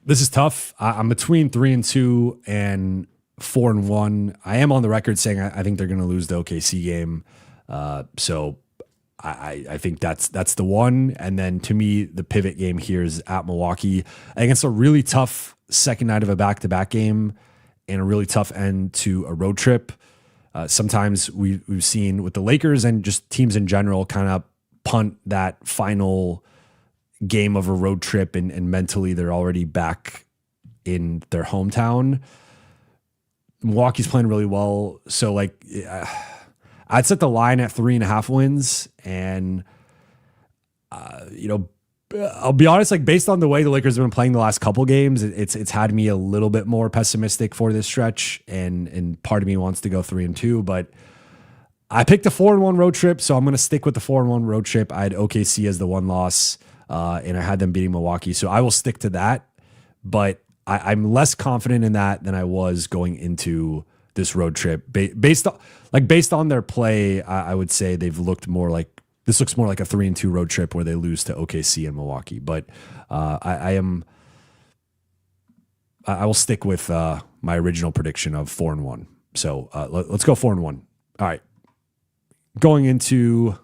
This is tough. I'm between 3-2 and 4-1. I am on the record saying I think they're going to lose the OKC game. So I think that's the one. And then to me, the pivot game here is at Milwaukee. I think it's a really tough second night of a back-to-back game and a really tough end to a road trip. Sometimes we've seen with the Lakers and just teams in general kind of punt that final game of a road trip and mentally they're already back in their hometown. Milwaukee's playing really well. So like I'd set the line at 3.5 wins and I'll be honest, like based on the way the Lakers have been playing the last couple games, it's had me a little bit more pessimistic for this stretch, and part of me wants to go 3-2, but I picked a 4-1 road trip, so I'm going to stick with the 4-1 road trip. I had OKC as the one loss, and I had them beating Milwaukee, so I will stick to that, but I'm less confident in that than I was going into this road trip. Based on their play, I would say they've looked more like, this looks more like a 3-2 road trip where they lose to OKC and Milwaukee. But I will stick with my original prediction of 4-1. So let's go 4-1. All right. Going into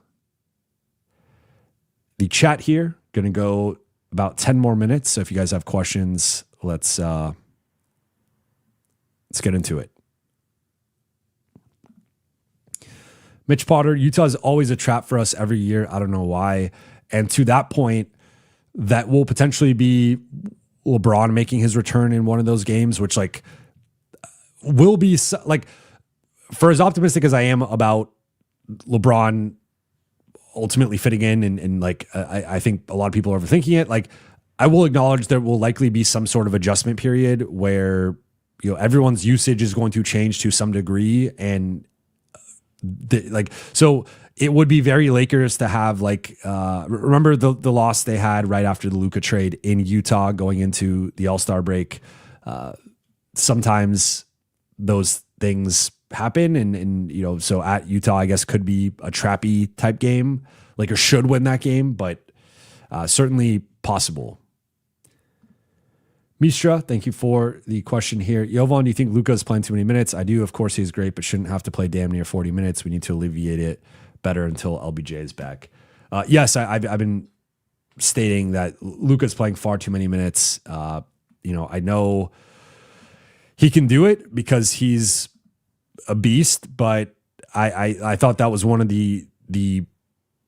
the chat here, going to go about 10 more minutes. So if you guys have questions, let's get into it. Mitch Potter, Utah is always a trap for us every year. I don't know why. And to that point, that will potentially be LeBron making his return in one of those games, which like will be like, for as optimistic as I am about LeBron ultimately fitting in and like, I think a lot of people are overthinking it. Like, I will acknowledge there will likely be some sort of adjustment period where, everyone's usage is going to change to some degree. And so it would be very Lakers to have like, remember the loss they had right after the Luka trade in Utah going into the All-Star break. Sometimes those things happen and so at Utah, I guess could be a trappy type game. Lakers should win that game, but certainly possible. Mistra, thank you for the question here. Jovan, do you think Luka is playing too many minutes? I do. Of course, he's great, but shouldn't have to play damn near 40 minutes. We need to alleviate it better until LBJ is back. Yes, I've been stating that Luka's playing far too many minutes. I know he can do it because he's a beast, but I thought that was one of the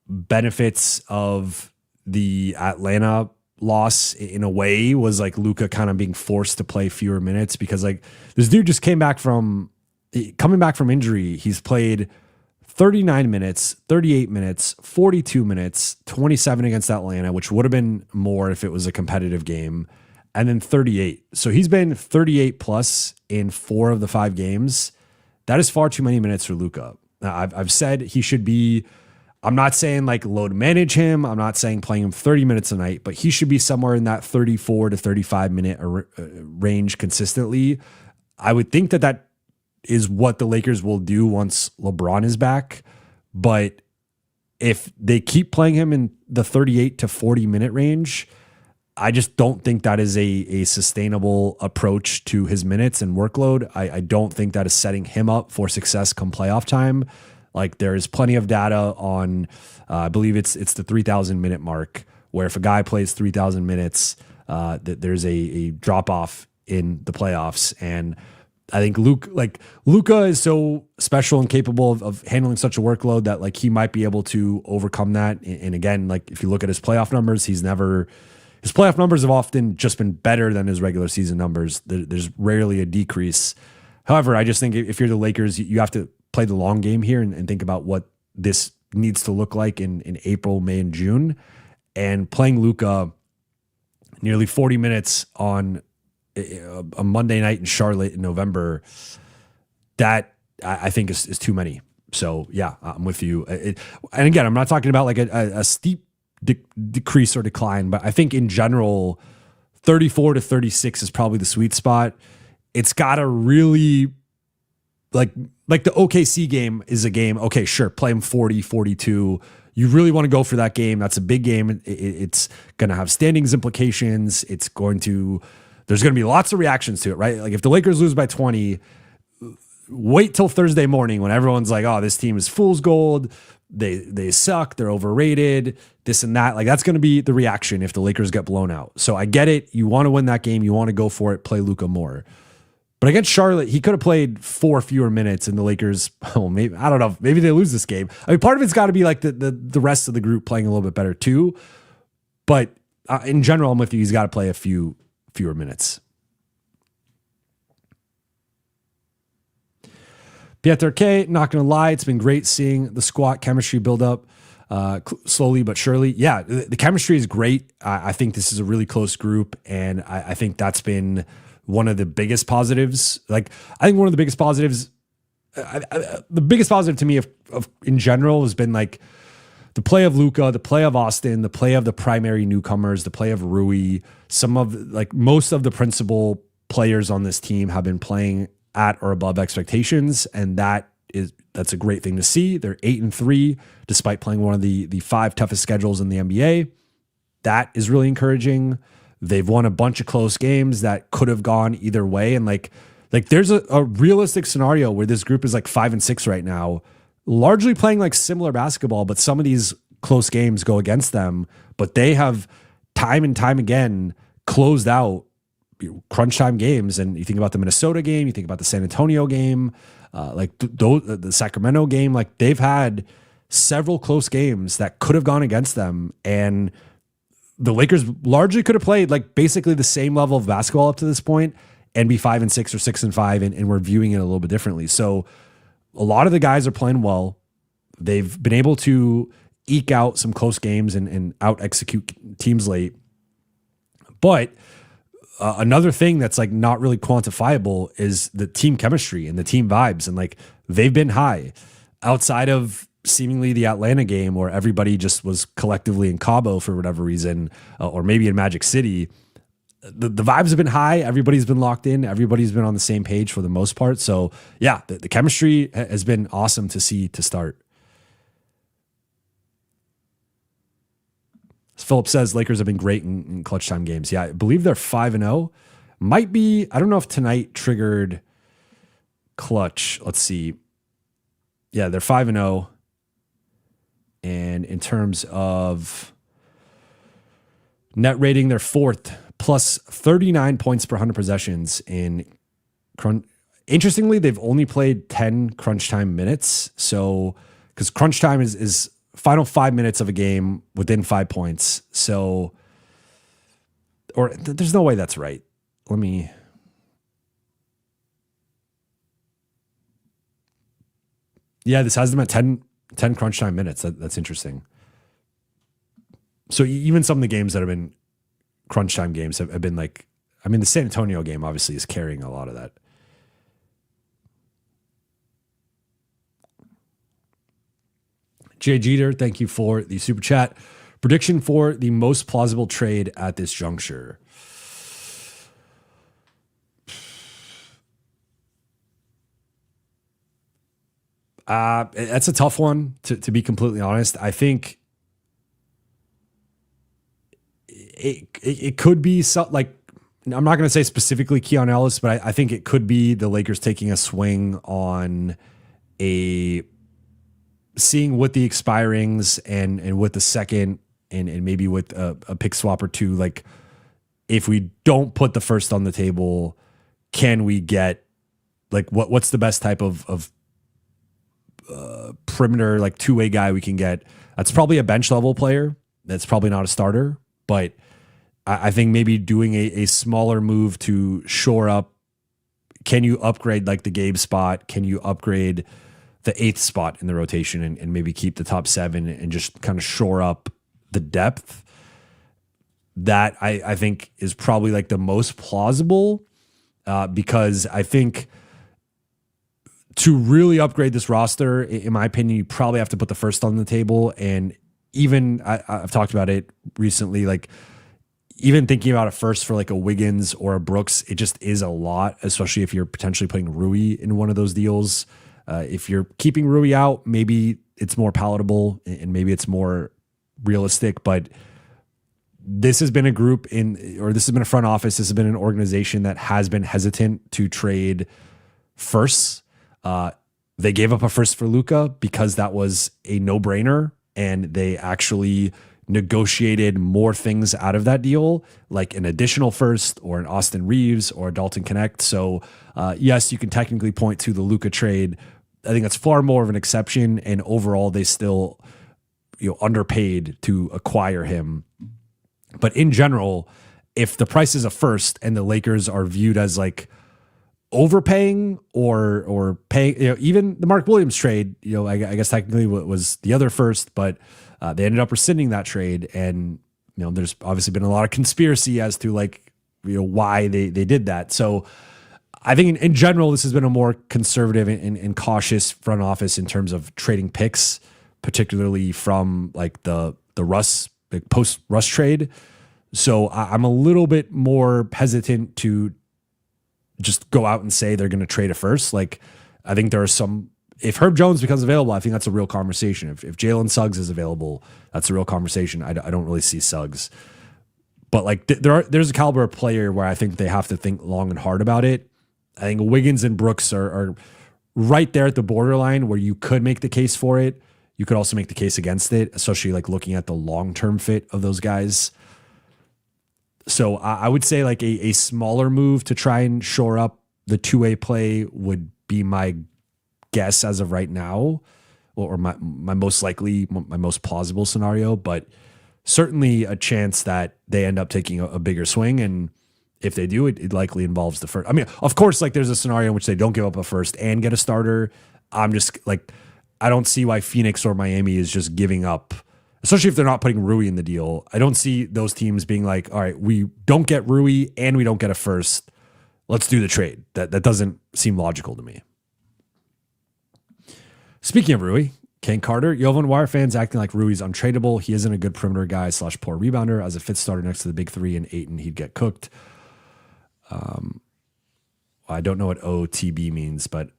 benefits of the Atlanta loss in a way, was like Luka kind of being forced to play fewer minutes, because like this dude just coming back from injury. He's played 39 minutes, 38 minutes, 42 minutes, 27 against Atlanta, which would have been more if it was a competitive game, and then 38. So he's been 38 plus in 4 of the 5 games. That is far too many minutes for Luka. I've said he should be, I'm not saying like load manage him. I'm not saying playing him 30 minutes a night, but he should be somewhere in that 34 to 35 minute range consistently. I would think that is what the Lakers will do once LeBron is back. But if they keep playing him in the 38 to 40 minute range, I just don't think that is a sustainable approach to his minutes and workload. I don't think that is setting him up for success come playoff time. Like, there is plenty of data on, I believe it's the 3,000 minute mark, where if a guy plays 3,000 minutes, that there's a drop off in the playoffs. And I think Luka is so special and capable of handling such a workload that like he might be able to overcome that. And again, like if you look at his playoff numbers, his playoff numbers have often just been better than his regular season numbers. There's rarely a decrease. However, I just think if you're the Lakers, you have to play the long game here and think about what this needs to look like in April, May, and June. And playing Luka nearly 40 minutes on a Monday night in Charlotte in November, that I think is too many. So yeah, I'm with you. And again, I'm not talking about like a steep decrease or decline, but I think in general, 34 to 36 is probably the sweet spot. It's got to really like the OKC game is a game. Okay, sure. Play him 40, 42. You really want to go for that game. That's a big game. It's going to have standings implications. There's going to be lots of reactions to it, right? Like if the Lakers lose by 20, wait till Thursday morning when everyone's like, oh, this team is fool's gold. They suck. They're overrated, this and that. Like that's going to be the reaction if the Lakers get blown out. So I get it. You want to win that game. You want to go for it. Play Luka more. But against Charlotte, he could have played 4 fewer minutes, and the Lakers, maybe, I don't know, maybe they lose this game. I mean, part of it's got to be like the rest of the group playing a little bit better too. But in general, I'm with you. He's got to play a fewer minutes. Pieter K, not going to lie, it's been great seeing the squad chemistry build up slowly but surely. Yeah, the chemistry is great. I think this is a really close group, and I think that's been one of the biggest positives. Like, I think one of the biggest positives, the biggest positive to me of in general has been like the play of Luka, the play of Austin, the play of the primary newcomers, the play of Rui. Most of the principal players on this team have been playing at or above expectations, and that's a great thing to see. They're 8-3 despite playing one of the 5 toughest schedules in the NBA. That is really encouraging. They've won a bunch of close games that could have gone either way, and like there's a realistic scenario where this group is like 5-6 right now, largely playing like similar basketball, but some of these close games go against them. But they have time and time again closed out crunch time games. And you think about the Minnesota game, you think about the San Antonio game, the Sacramento game, like they've had several close games that could have gone against them. And the Lakers largely could have played like basically the same level of basketball up to this point and be 5-6 or 6-5. And we're viewing it a little bit differently. So a lot of the guys are playing well. They've been able to eke out some close games and out execute teams late. But another thing that's like not really quantifiable is the team chemistry and the team vibes. And like they've been high outside of seemingly the Atlanta game where everybody just was collectively in Cabo for whatever reason, or maybe in Magic City. The vibes have been high. Everybody's been locked in. Everybody's been on the same page for the most part. So yeah, the chemistry has been awesome to see to start. As Philip says, Lakers have been great in clutch time games. Yeah, I believe they're 5-0. Might be, I don't know if tonight triggered clutch. Let's see. Yeah, they're 5-0. And in terms of net rating, they're fourth, plus 39 points per 100 possessions in crunch. Interestingly, they've only played 10 crunch time minutes. So, because crunch time is final 5 minutes of a game within 5 points. So, there's no way that's right. Yeah, this has them at 10 crunch time minutes. That's interesting. So even some of the games that have been crunch time games have been like, I mean, the San Antonio game obviously is carrying a lot of that. Jay Jeter, thank you for the super chat. Prediction for the most plausible trade at this juncture. That's a tough one, to be completely honest. I think it could be like, I'm not going to say specifically Keon Ellis, but I think it could be the Lakers taking a swing on seeing with the expirings and with the second and maybe with a pick swap or two. Like, if we don't put the first on the table, can we get like what's the best type of perimeter, like two-way guy we can get? That's probably a bench level player. That's probably not a starter, but I think maybe doing a smaller move to shore up. Can you upgrade like the Gabe spot? Can you upgrade the 8th spot in the rotation and maybe keep the top 7 and just kind of shore up the depth? That I think is probably like the most plausible, because I think to really upgrade this roster, in my opinion, you probably have to put the first on the table. And even I've talked about it recently, like even thinking about a first for like a Wiggins or a Brooks, it just is a lot, especially if you're potentially putting Rui in one of those deals. If you're keeping Rui out, maybe it's more palatable and maybe it's more realistic, but this has been a group this has been a front office. This has been an organization that has been hesitant to trade firsts. They gave up a first for Luka because that was a no-brainer, and they actually negotiated more things out of that deal, like an additional first or an Austin Reaves or a Dalton Connect. So yes, you can technically point to the Luka trade. I think that's far more of an exception, and overall they still underpaid to acquire him. But in general, if the price is a first and the Lakers are viewed as like overpaying or paying, even the Mark Williams trade, I guess technically was the other first, but they ended up rescinding that trade. And, there's obviously been a lot of conspiracy as to like, why they did that. So I think in general, this has been a more conservative and cautious front office in terms of trading picks, particularly from like the Russ, like post Russ trade. So I'm a little bit more hesitant to just go out and say they're going to trade a first. Like, I think there are some, if Herb Jones becomes available, I think that's a real conversation. If Jalen Suggs is available, that's a real conversation. I don't really see Suggs, but like there's a caliber of player where I think they have to think long and hard about it. I think Wiggins and Brooks are right there at the borderline where you could make the case for it. You could also make the case against it, especially like looking at the long-term fit of those guys. So I would say like a smaller move to try and shore up the two-way play would be my guess as of right now, or my most likely, my most plausible scenario, but certainly a chance that they end up taking a bigger swing. And if they do, it likely involves the first. I mean, of course, like there's a scenario in which they don't give up a first and get a starter. I'm just like, I don't see why Phoenix or Miami is just giving up, especially if they're not putting Rui in the deal. I don't see those teams being like, all right, we don't get Rui and we don't get a first. Let's do the trade. That doesn't seem logical to me. Speaking of Rui, Kane Carter, Jovan, why are fans acting like Rui's untradeable? He isn't a good perimeter guy / poor rebounder. As a fifth starter next to the big three and Ayton, he'd get cooked. I don't know what OTB means, but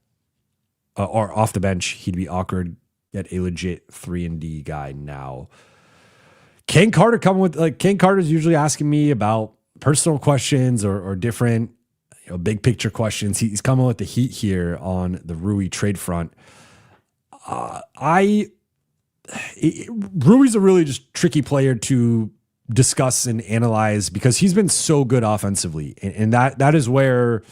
or off the bench, he'd be awkward. Get a legit 3-and-D guy now. Kane Carter coming with like Kane Carter's usually asking me about personal questions or different, big picture questions. He's coming with the heat here on the Rui trade front. Rui's a really just tricky player to discuss and analyze because he's been so good offensively. And that is where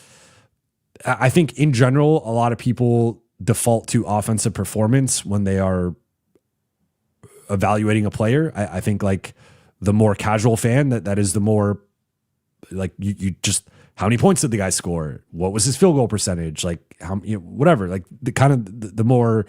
I think in general, a lot of people default to offensive performance when they are evaluating a player. I think like the more casual fan that is the more like you just, how many points did the guy score? What was his field goal percentage? Like how, whatever, like the kind of the more,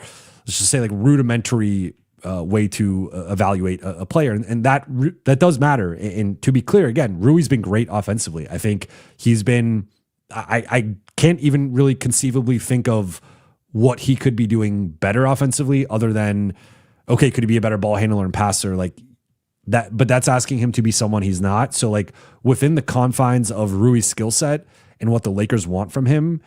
let's just say like rudimentary way to evaluate a player. And that does matter. And to be clear, again, Rui's been great offensively. I think he's been, I can't even really conceivably think of what he could be doing better offensively other than, okay, could he be a better ball handler and passer? Like that, but that's asking him to be someone he's not. So like within the confines of Rui's skill set and what the Lakers want from him,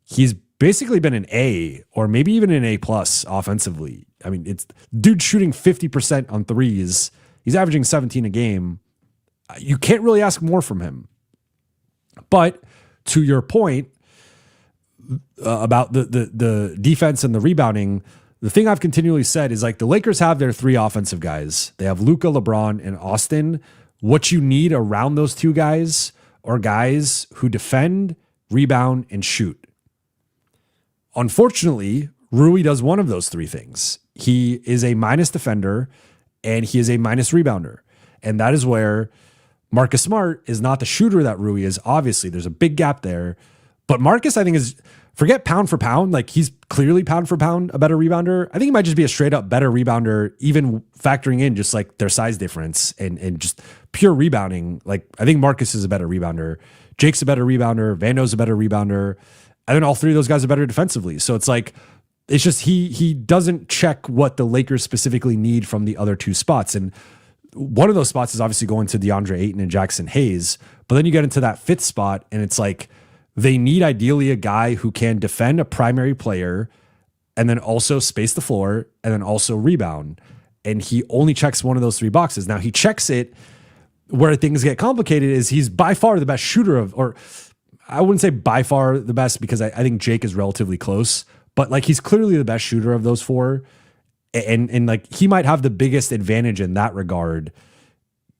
he's basically been an A or maybe even an A+ offensively. I mean, it's dude shooting 50% on threes. He's averaging 17 a game. You can't really ask more from him. But to your point about the defense and the rebounding, the thing I've continually said is like the Lakers have their three offensive guys. They have Luka, LeBron, and Austin. What you need around those two guys are guys who defend, rebound, and shoot. Unfortunately, Rui does one of those three things. He is a minus defender and he is a minus rebounder. And that is where Marcus Smart is not the shooter that Rui is. Obviously, there's a big gap there. But Marcus, I think, is, forget pound for pound. Like he's clearly pound for pound a better rebounder. I think he might just be a straight up better rebounder, even factoring in just like their size difference and just pure rebounding. Like I think Marcus is a better rebounder. Jake's a better rebounder. Vando's a better rebounder. And then all three of those guys are better defensively. So it's like, it's just he doesn't check what the Lakers specifically need from the other two spots. And one of those spots is obviously going to DeAndre Ayton and Jackson Hayes. But then you get into that fifth spot and it's like they need ideally a guy who can defend a primary player and then also space the floor and then also rebound. And he only checks one of those three boxes. Now he checks it where things get complicated is he's by far the best shooter of, or I wouldn't say by far the best because I think Jake is relatively close, but like he's clearly the best shooter of those four. And like he might have the biggest advantage in that regard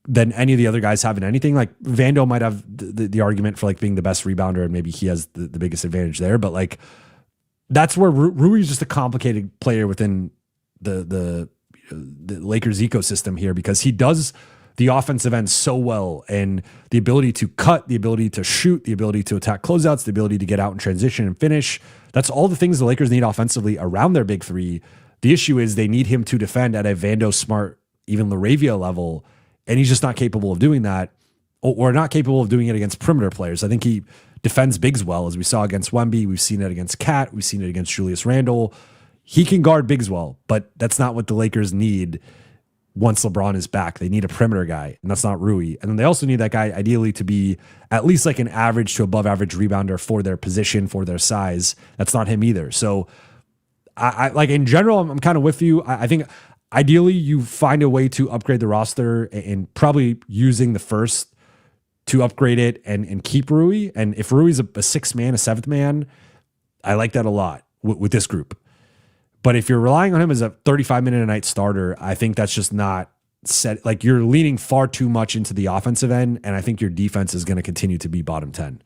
than any of the other guys have in anything. Like Vando might have the argument for like being the best rebounder and maybe he has the biggest advantage there. But like that's where Rui is just a complicated player within the Lakers ecosystem here because he does the offensive end so well, and the ability to cut, the ability to shoot, the ability to attack closeouts, the ability to get out and transition and finish. That's all the things the Lakers need offensively around their big three. The issue is they need him to defend at a Vando, Smart, even LaRavia level, and he's just not capable of doing that or not capable of doing it against perimeter players. I think he defends bigs well, as we saw against Wemby. We've seen it against Cat. We've seen it against Julius Randle. He can guard bigs well, but that's not what the Lakers need. Once LeBron is back, they need a perimeter guy, and that's not Rui. And then they also need that guy ideally to be at least like an average to above average rebounder for their position, for their size. That's not him either. So I like in general, I'm kind of with you. I think ideally you find a way to upgrade the roster and probably using the first to upgrade it and keep Rui. And if Rui's a sixth man, a seventh man, I like that a lot with this group. But if you're relying on him as a 35-minute-a-night starter, I think that's just not set. Like you're leaning far too much into the offensive end, and I think your defense is going to continue to be bottom 10.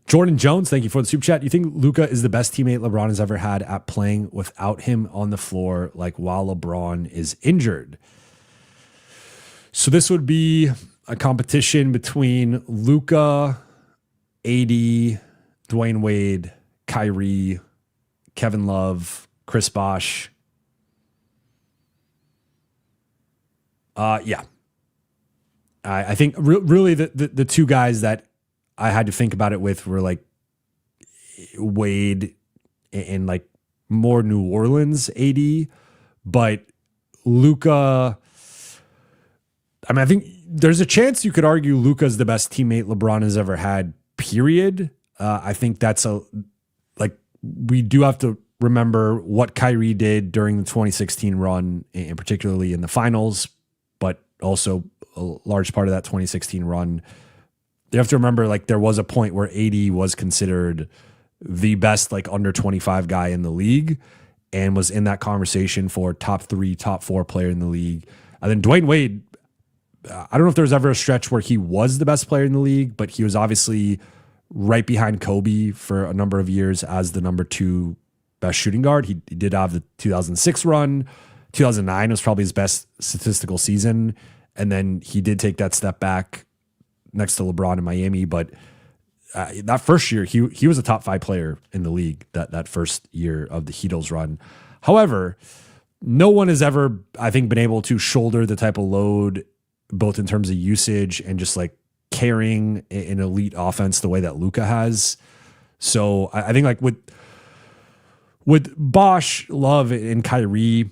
Jordan Jones, thank you for the super chat. You think Luka is the best teammate LeBron has ever had at playing without him on the floor, like while LeBron is injured? So this would be a competition between Luka, AD, Dwayne Wade, Kyrie, Kevin Love, Chris Bosh. Yeah. I think really the two guys that I had to think about it with were like Wade and like more New Orleans AD, but Luka, I mean, I think there's a chance you could argue Luka's the best teammate LeBron has ever had, period. I think that's we do have to remember what Kyrie did during the 2016 run, and particularly in the finals, but also a large part of that 2016 run. You have to remember, like, there was a point where AD was considered the best, like, under 25 guy in the league and was in that conversation for top 3, top 4 player in the league. And then Dwayne Wade, I don't know if there was ever a stretch where he was the best player in the league, but he was obviously right behind Kobe for a number of years as the number 2 best shooting guard. He did have the 2006 run. 2009 was probably his best statistical season. And then he did take that step back next to LeBron in Miami. But that first year, he was a top 5 player in the league that first year of the Heatles run. However, no one has ever, I think, been able to shoulder the type of load, both in terms of usage and just like carrying an elite offense the way that Luka has. So I think, like, with Bosh, Love, and Kyrie,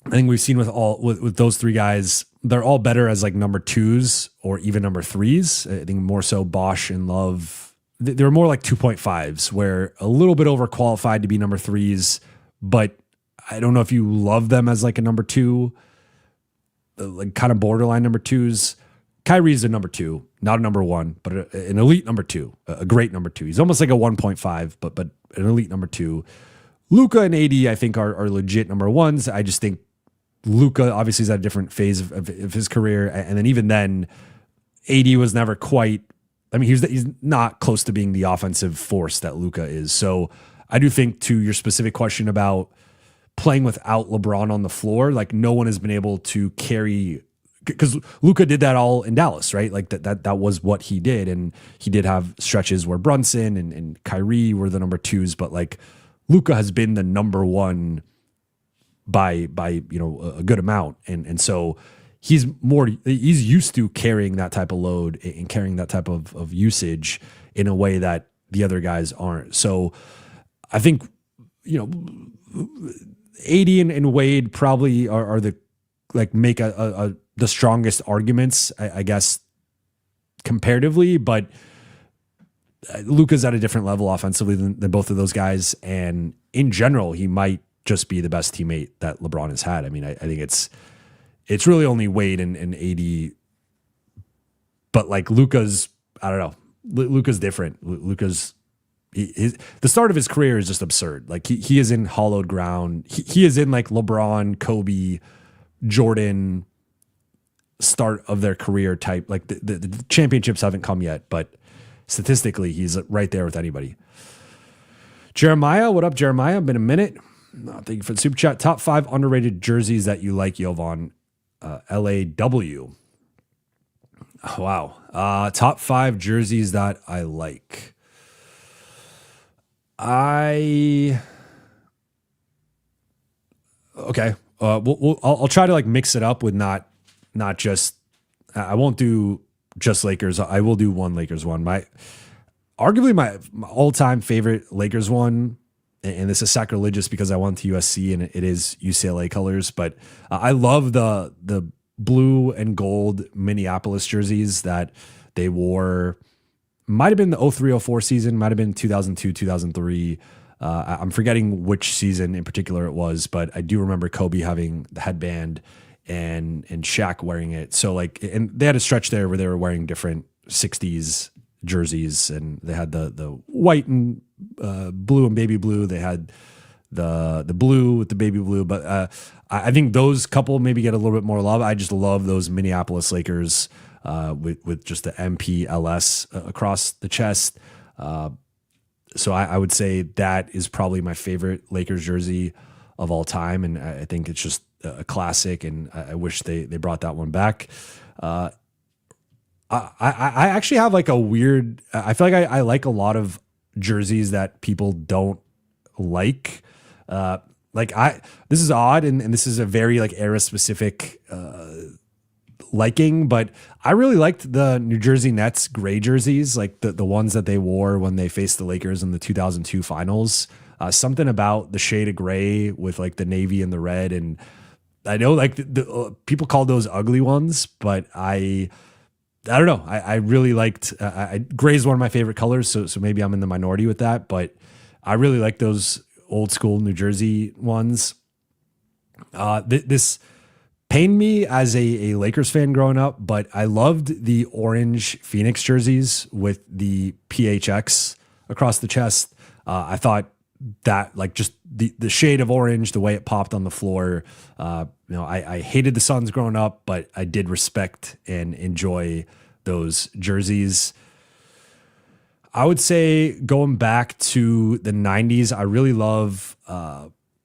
I think we've seen with those 3 guys, they're all better as like number 2s or even number 3s. I think more so Bosh and Love, they're more like 2.5s, where a little bit overqualified to be number 3s, but I don't know if you love them as like a number 2, like kind of borderline number 2s. Kyrie's a number 2, not a number 1, but an elite number 2, a great number 2. He's almost like a 1.5, but an elite number 2. Luka and AD, I think, are legit number 1s. I just think Luka obviously is at a different phase of his career. And then even then, AD was never quite, I mean, he's not close to being the offensive force that Luka is. So I do think, to your specific question about playing without LeBron on the floor, like, no one has been able to carry, because Luka did that all in Dallas, right? Like that was what he did. And he did have stretches where Brunson and Kyrie were the number 2s, but like Luka has been the number 1 by a good amount. And so he's used to carrying that type of load and carrying that type of usage in a way that the other guys aren't. So I think, AD and Wade probably are the, like, make the strongest arguments, I guess, comparatively, but Luka's at a different level offensively than both of those guys. And in general, he might just be the best teammate that LeBron has had. I mean, I think it's really only Wade and AD, but like Luka's, I don't know, Luka's different. Luka's, the start of his career is just absurd. Like he is in hollowed ground. He is in like LeBron, Kobe, Jordan start of their career type. Like the championships haven't come yet, but statistically he's right there with anybody. Jeremiah, what up, Jeremiah? Been a minute. Thank you for the super chat. Top 5 underrated jerseys that you like, Jovan. LAW. Oh, wow. Top 5 jerseys that I like. Okay. I'll try to like mix it up with not just. I won't do just Lakers. I will do one Lakers one. Arguably my all-time favorite Lakers one. And this is sacrilegious because I went to USC and it is UCLA colors, but I love the blue and gold Minneapolis jerseys that they wore. Might have been the 03-04 season, might have been 2002, 2003. I'm forgetting which season in particular it was, but I do remember Kobe having the headband and Shaq wearing it. So like, and they had a stretch there where they were wearing different 60s jerseys, and they had the white and blue and baby blue. They had the blue with the baby blue, but I think those couple maybe get a little bit more love. I just love those Minneapolis Lakers with just the MPLS across the chest. So I would say that is probably my favorite Lakers jersey of all time, and I think it's just a classic, and I wish they brought that one back. I actually have like a weird, I feel like I like a lot of jerseys that people don't like. This is odd, and this is a very like era specific liking, but I really liked the New Jersey Nets gray jerseys, like the ones that they wore when they faced the Lakers in the 2002 finals. Something about the shade of gray with like the navy and the red, and I know like the people call those ugly ones, but I don't know. I really liked gray is one of my favorite colors, so maybe I'm in the minority with that, but I really like those old school New Jersey ones. This pained me as a Lakers fan growing up, but I loved the orange Phoenix jerseys with the PHX across the chest. I thought that like just the shade of orange, the way it popped on the floor. I hated the Suns growing up, but I did respect and enjoy those jerseys. I would say going back to the 90s, I really love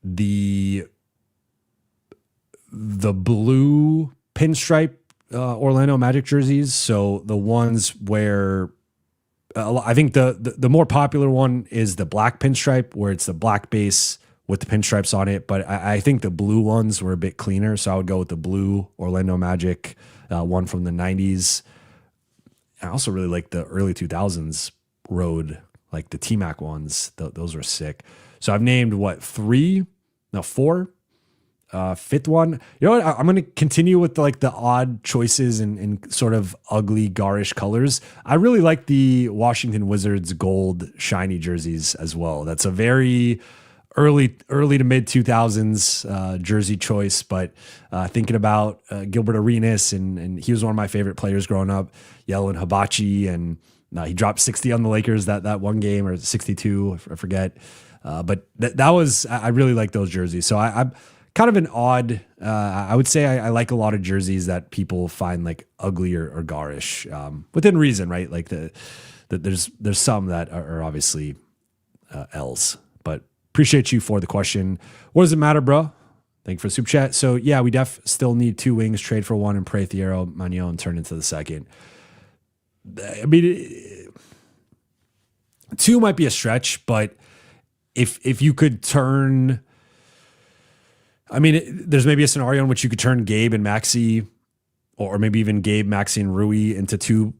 the blue pinstripe Orlando Magic jerseys. So the ones where I think the more popular one is the black pinstripe, where it's the black base with the pinstripes on it. But I think the blue ones were a bit cleaner. So I would go with the blue Orlando Magic one from the 90s. I also really like the early 2000s road, like the T-Mac ones. Those were sick. So I've named four. Fifth one, you know what? I'm going to continue with the odd choices and sort of ugly, garish colors. I really like the Washington Wizards gold shiny jerseys as well. That's a very early to mid 2000s jersey choice. But thinking about Gilbert Arenas, and he was one of my favorite players growing up. Yellow and Hibachi, and he dropped 60 on the Lakers that one game, or 62, I forget. But that was, I really like those jerseys. So I'm kind of an odd, I would say I like a lot of jerseys that people find like ugly or garish, within reason, right? Like there's some that are obviously L's, but appreciate you for the question. What does it matter, bro? Thank you for the super chat. So yeah, we still need 2 wings, trade for one, and pray Thiero, Magnon turn into the second. I mean, 2 might be a stretch, but if you could turn, I mean, there's maybe a scenario in which you could turn Gabe and Maxey, or maybe even Gabe, Maxey, and Rui into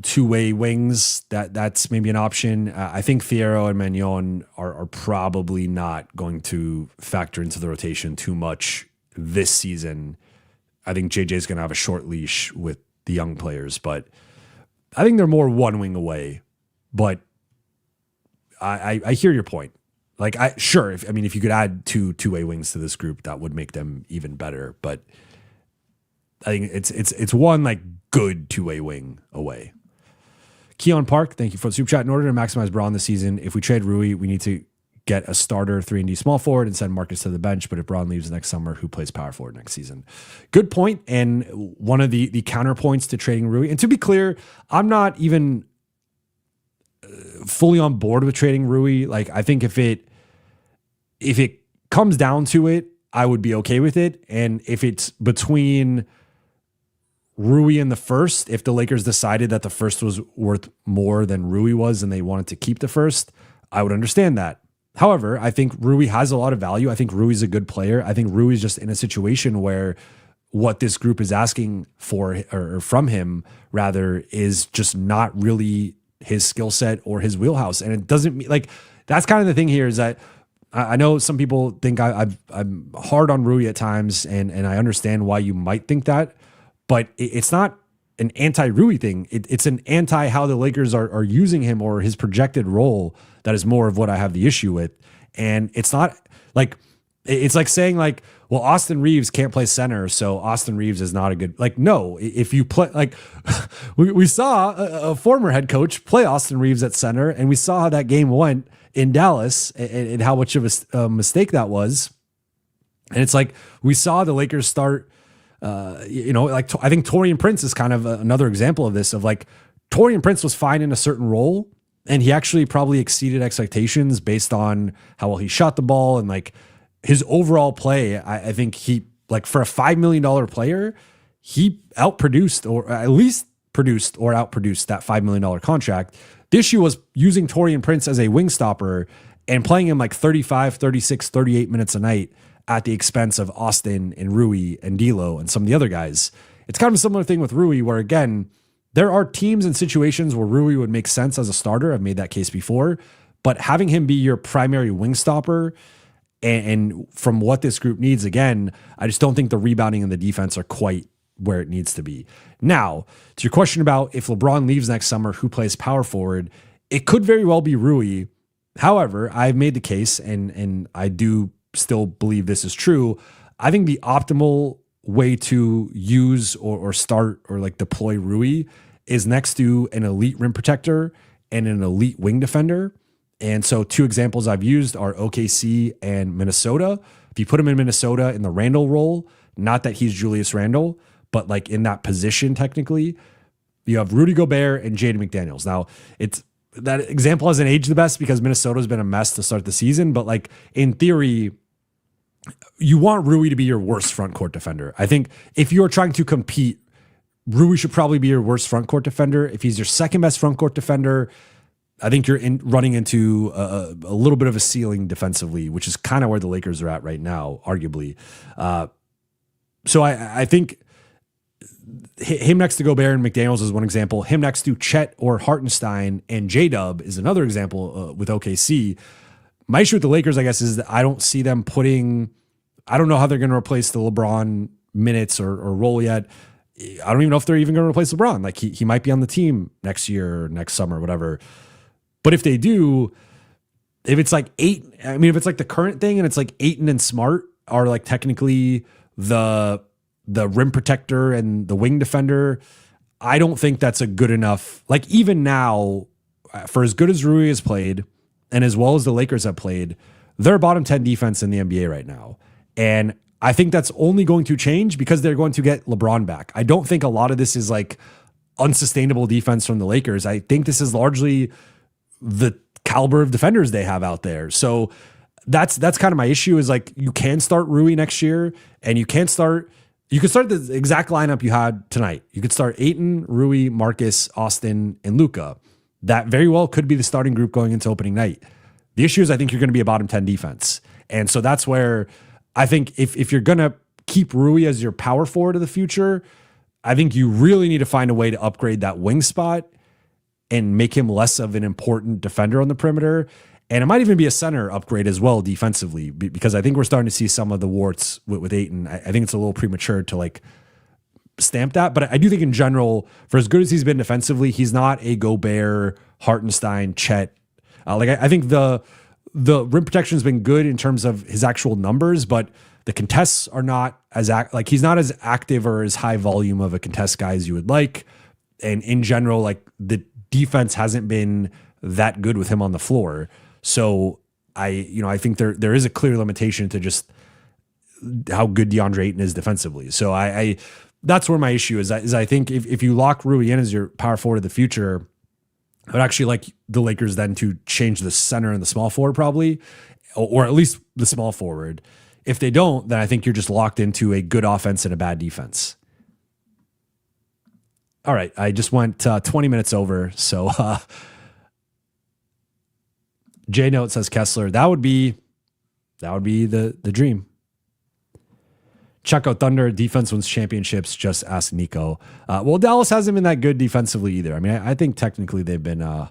two-way wings. That's maybe an option. I think Thiero and Magnon are probably not going to factor into the rotation too much this season. I think JJ's going to have a short leash with the young players, but I think they're more one wing away. But I hear your point. Like, if you could add two-way wings to this group, that would make them even better. But I think it's one like good two-way wing away. Keon Park, thank you for the super chat. In order to maximize Braun this season, if we trade Rui, we need to get a starter 3-and-D small forward and send Marcus to the bench. But if Braun leaves next summer, who plays power forward next season? Good point. And one of the counterpoints to trading Rui, and to be clear, I'm not even fully on board with trading Rui. Like, I think if it comes down to it, I would be okay with it. And if it's between Rui and the first, if the Lakers decided that the first was worth more than Rui was and they wanted to keep the first, I would understand that. However, I think Rui has a lot of value. I think Rui's a good player. I think Rui's just in a situation where what this group is asking for, or from him rather, is just not really his skill set or his wheelhouse. And it doesn't mean, like, that's kind of the thing here, is that I know some people think I'm hard on Rui at times, and I understand why you might think that, but it's not an anti-Rui thing. It's an anti how the Lakers are using him, or his projected role, that is more of what I have the issue with. And it's not like, it's like saying like, well, Austin Reaves can't play center, so Austin Reaves is not a good, like, no, if you play, like, we saw a former head coach play Austin Reaves at center, and we saw how that game went in Dallas, and how much of a mistake that was. And it's like, we saw the Lakers start, like, I think Taurean Prince is kind of another example of this, of like, Taurean Prince was fine in a certain role, and he actually probably exceeded expectations based on how well he shot the ball, and like his overall play. I think he, like, for a $5 million player, he outproduced, or at least produced or outproduced that $5 million contract. The issue was using Taurean Prince as a wing stopper and playing him like 35, 36, 38 minutes a night at the expense of Austin and Rui and D'Lo and some of the other guys. It's kind of a similar thing with Rui, where, again, there are teams and situations where Rui would make sense as a starter. I've made that case before, but having him be your primary wing stopper, and from what this group needs, again, I just don't think the rebounding and the defense are quite where it needs to be. Now, to your question about if LeBron leaves next summer, who plays power forward, it could very well be Rui. However, I've made the case, and I do still believe this is true. I think the optimal way to use or start or like deploy Rui is next to an elite rim protector and an elite wing defender. And so 2 examples I've used are OKC and Minnesota. If you put him in Minnesota in the Randall role, not that he's Julius Randle, but like in that position technically, you have Rudy Gobert and Jaden McDaniels. Now, it's that example hasn't aged the best because Minnesota's been a mess to start the season, but like in theory, you want Rui to be your worst front court defender. I think if you're trying to compete, Rui should probably be your worst front court defender. If he's your second best front court defender, I think you're running into a little bit of a ceiling defensively, which is kind of where the Lakers are at right now, arguably. So I think him next to Gobert and McDaniels is one example. Him next to Chet or Hartenstein and J-Dub is another example with OKC. My issue with the Lakers, I guess, is that I don't see them I don't know how they're going to replace the LeBron minutes or role yet. I don't even know if they're even going to replace LeBron. Like he might be on the team next year or next summer, whatever. But if they do, if it's like if it's like the current thing and it's like Ayton and Smart are like technically the rim protector and the wing defender, I don't think that's a good enough. Like even now, for as good as Rui has played and as well as the Lakers have played, they're bottom 10 defense in the NBA right now. And I think that's only going to change because they're going to get LeBron back. I don't think a lot of this is like unsustainable defense from the Lakers. I think this is largely the caliber of defenders they have out there. So that's kind of my issue is like you can start Rui next year and you could start the exact lineup you had tonight. You could start Ayton, Rui, Marcus, Austin, and Luka. That very well could be the starting group going into opening night. The issue is I think you're going to be a bottom 10 defense. And so that's where I think if you're going to keep Rui as your power forward of the future, I think you really need to find a way to upgrade that wing spot and make him less of an important defender on the perimeter. And it might even be a center upgrade as well defensively, because I think we're starting to see some of the warts with Ayton. I think it's a little premature to like stamp that, but I do think in general, for as good as he's been defensively, he's not a Gobert, Hartenstein, Chet. I think the rim protection has been good in terms of his actual numbers, but the contests are not as he's not as active or as high volume of a contest guy as you would like. And in general, like the defense hasn't been that good with him on the floor. So I think there is a clear limitation to just how good DeAndre Ayton is defensively. So I that's where my issue is I think if you lock Rui in as your power forward of the future, I would actually like the Lakers then to change the center and the small forward probably, or at least the small forward. If they don't, then I think you're just locked into a good offense and a bad defense. All right, I just went 20 minutes over, so J Note says Kessler. That would be the dream. Check out Thunder. Defense wins championships. Just ask Nico. Well, Dallas hasn't been that good defensively either. I mean, I think technically they've been. You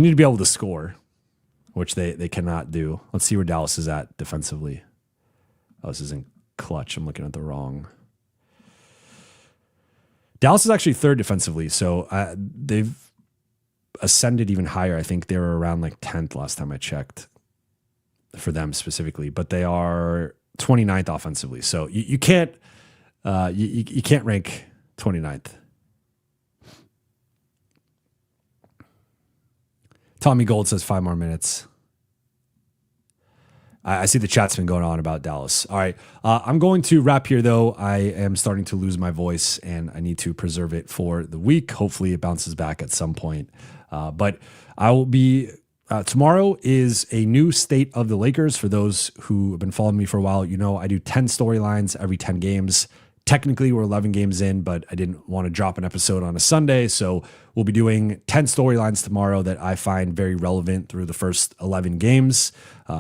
need to be able to score, which they cannot do. Let's see where Dallas is at defensively. Oh, this isn't clutch. I'm looking at the wrong. Dallas is actually third defensively, so they've ascended even higher. I think they were around like 10th last time I checked for them specifically, but they are 29th offensively. So you can't you can't rank 29th. Tommy Gold says 5 more minutes. I see the chat's been going on about Dallas. All right. I'm going to wrap here, though. I am starting to lose my voice, and I need to preserve it for the week. Hopefully, it bounces back at some point. But I will be... tomorrow is a new state of the Lakers. For those who have been following me for a while, you know I do 10 storylines every 10 games. Technically, we're 11 games in, but I didn't want to drop an episode on a Sunday, so we'll be doing 10 storylines tomorrow that I find very relevant through the first 11 games.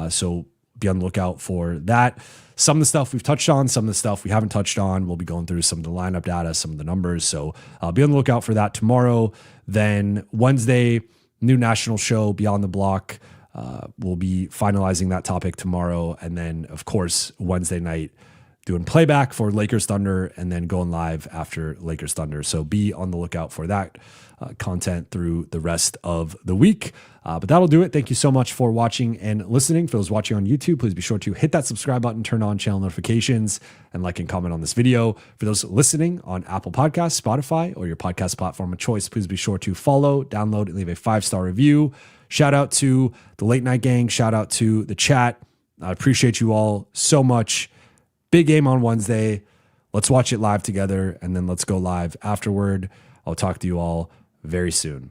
So be on the lookout for that. Some of the stuff we've touched on, some of the stuff we haven't touched on. We'll be going through some of the lineup data, some of the numbers. So be on the lookout for that tomorrow. Then Wednesday, new national show, Beyond the Block. We'll be finalizing that topic tomorrow. And then, of course, Wednesday night, doing playback for Lakers Thunder and then going live after Lakers Thunder. So be on the lookout for that content through the rest of the week. But that'll do it. Thank you so much for watching and listening. For those watching on YouTube, please be sure to hit that subscribe button, turn on channel notifications, and like and comment on this video. For those listening on Apple Podcasts, Spotify, or your podcast platform of choice, please be sure to follow, download, and leave a 5-star review. Shout out to the Late Night Gang. Shout out to the chat. I appreciate you all so much. Big game on Wednesday. Let's watch it live together, and then let's go live afterward. I'll talk to you all very soon.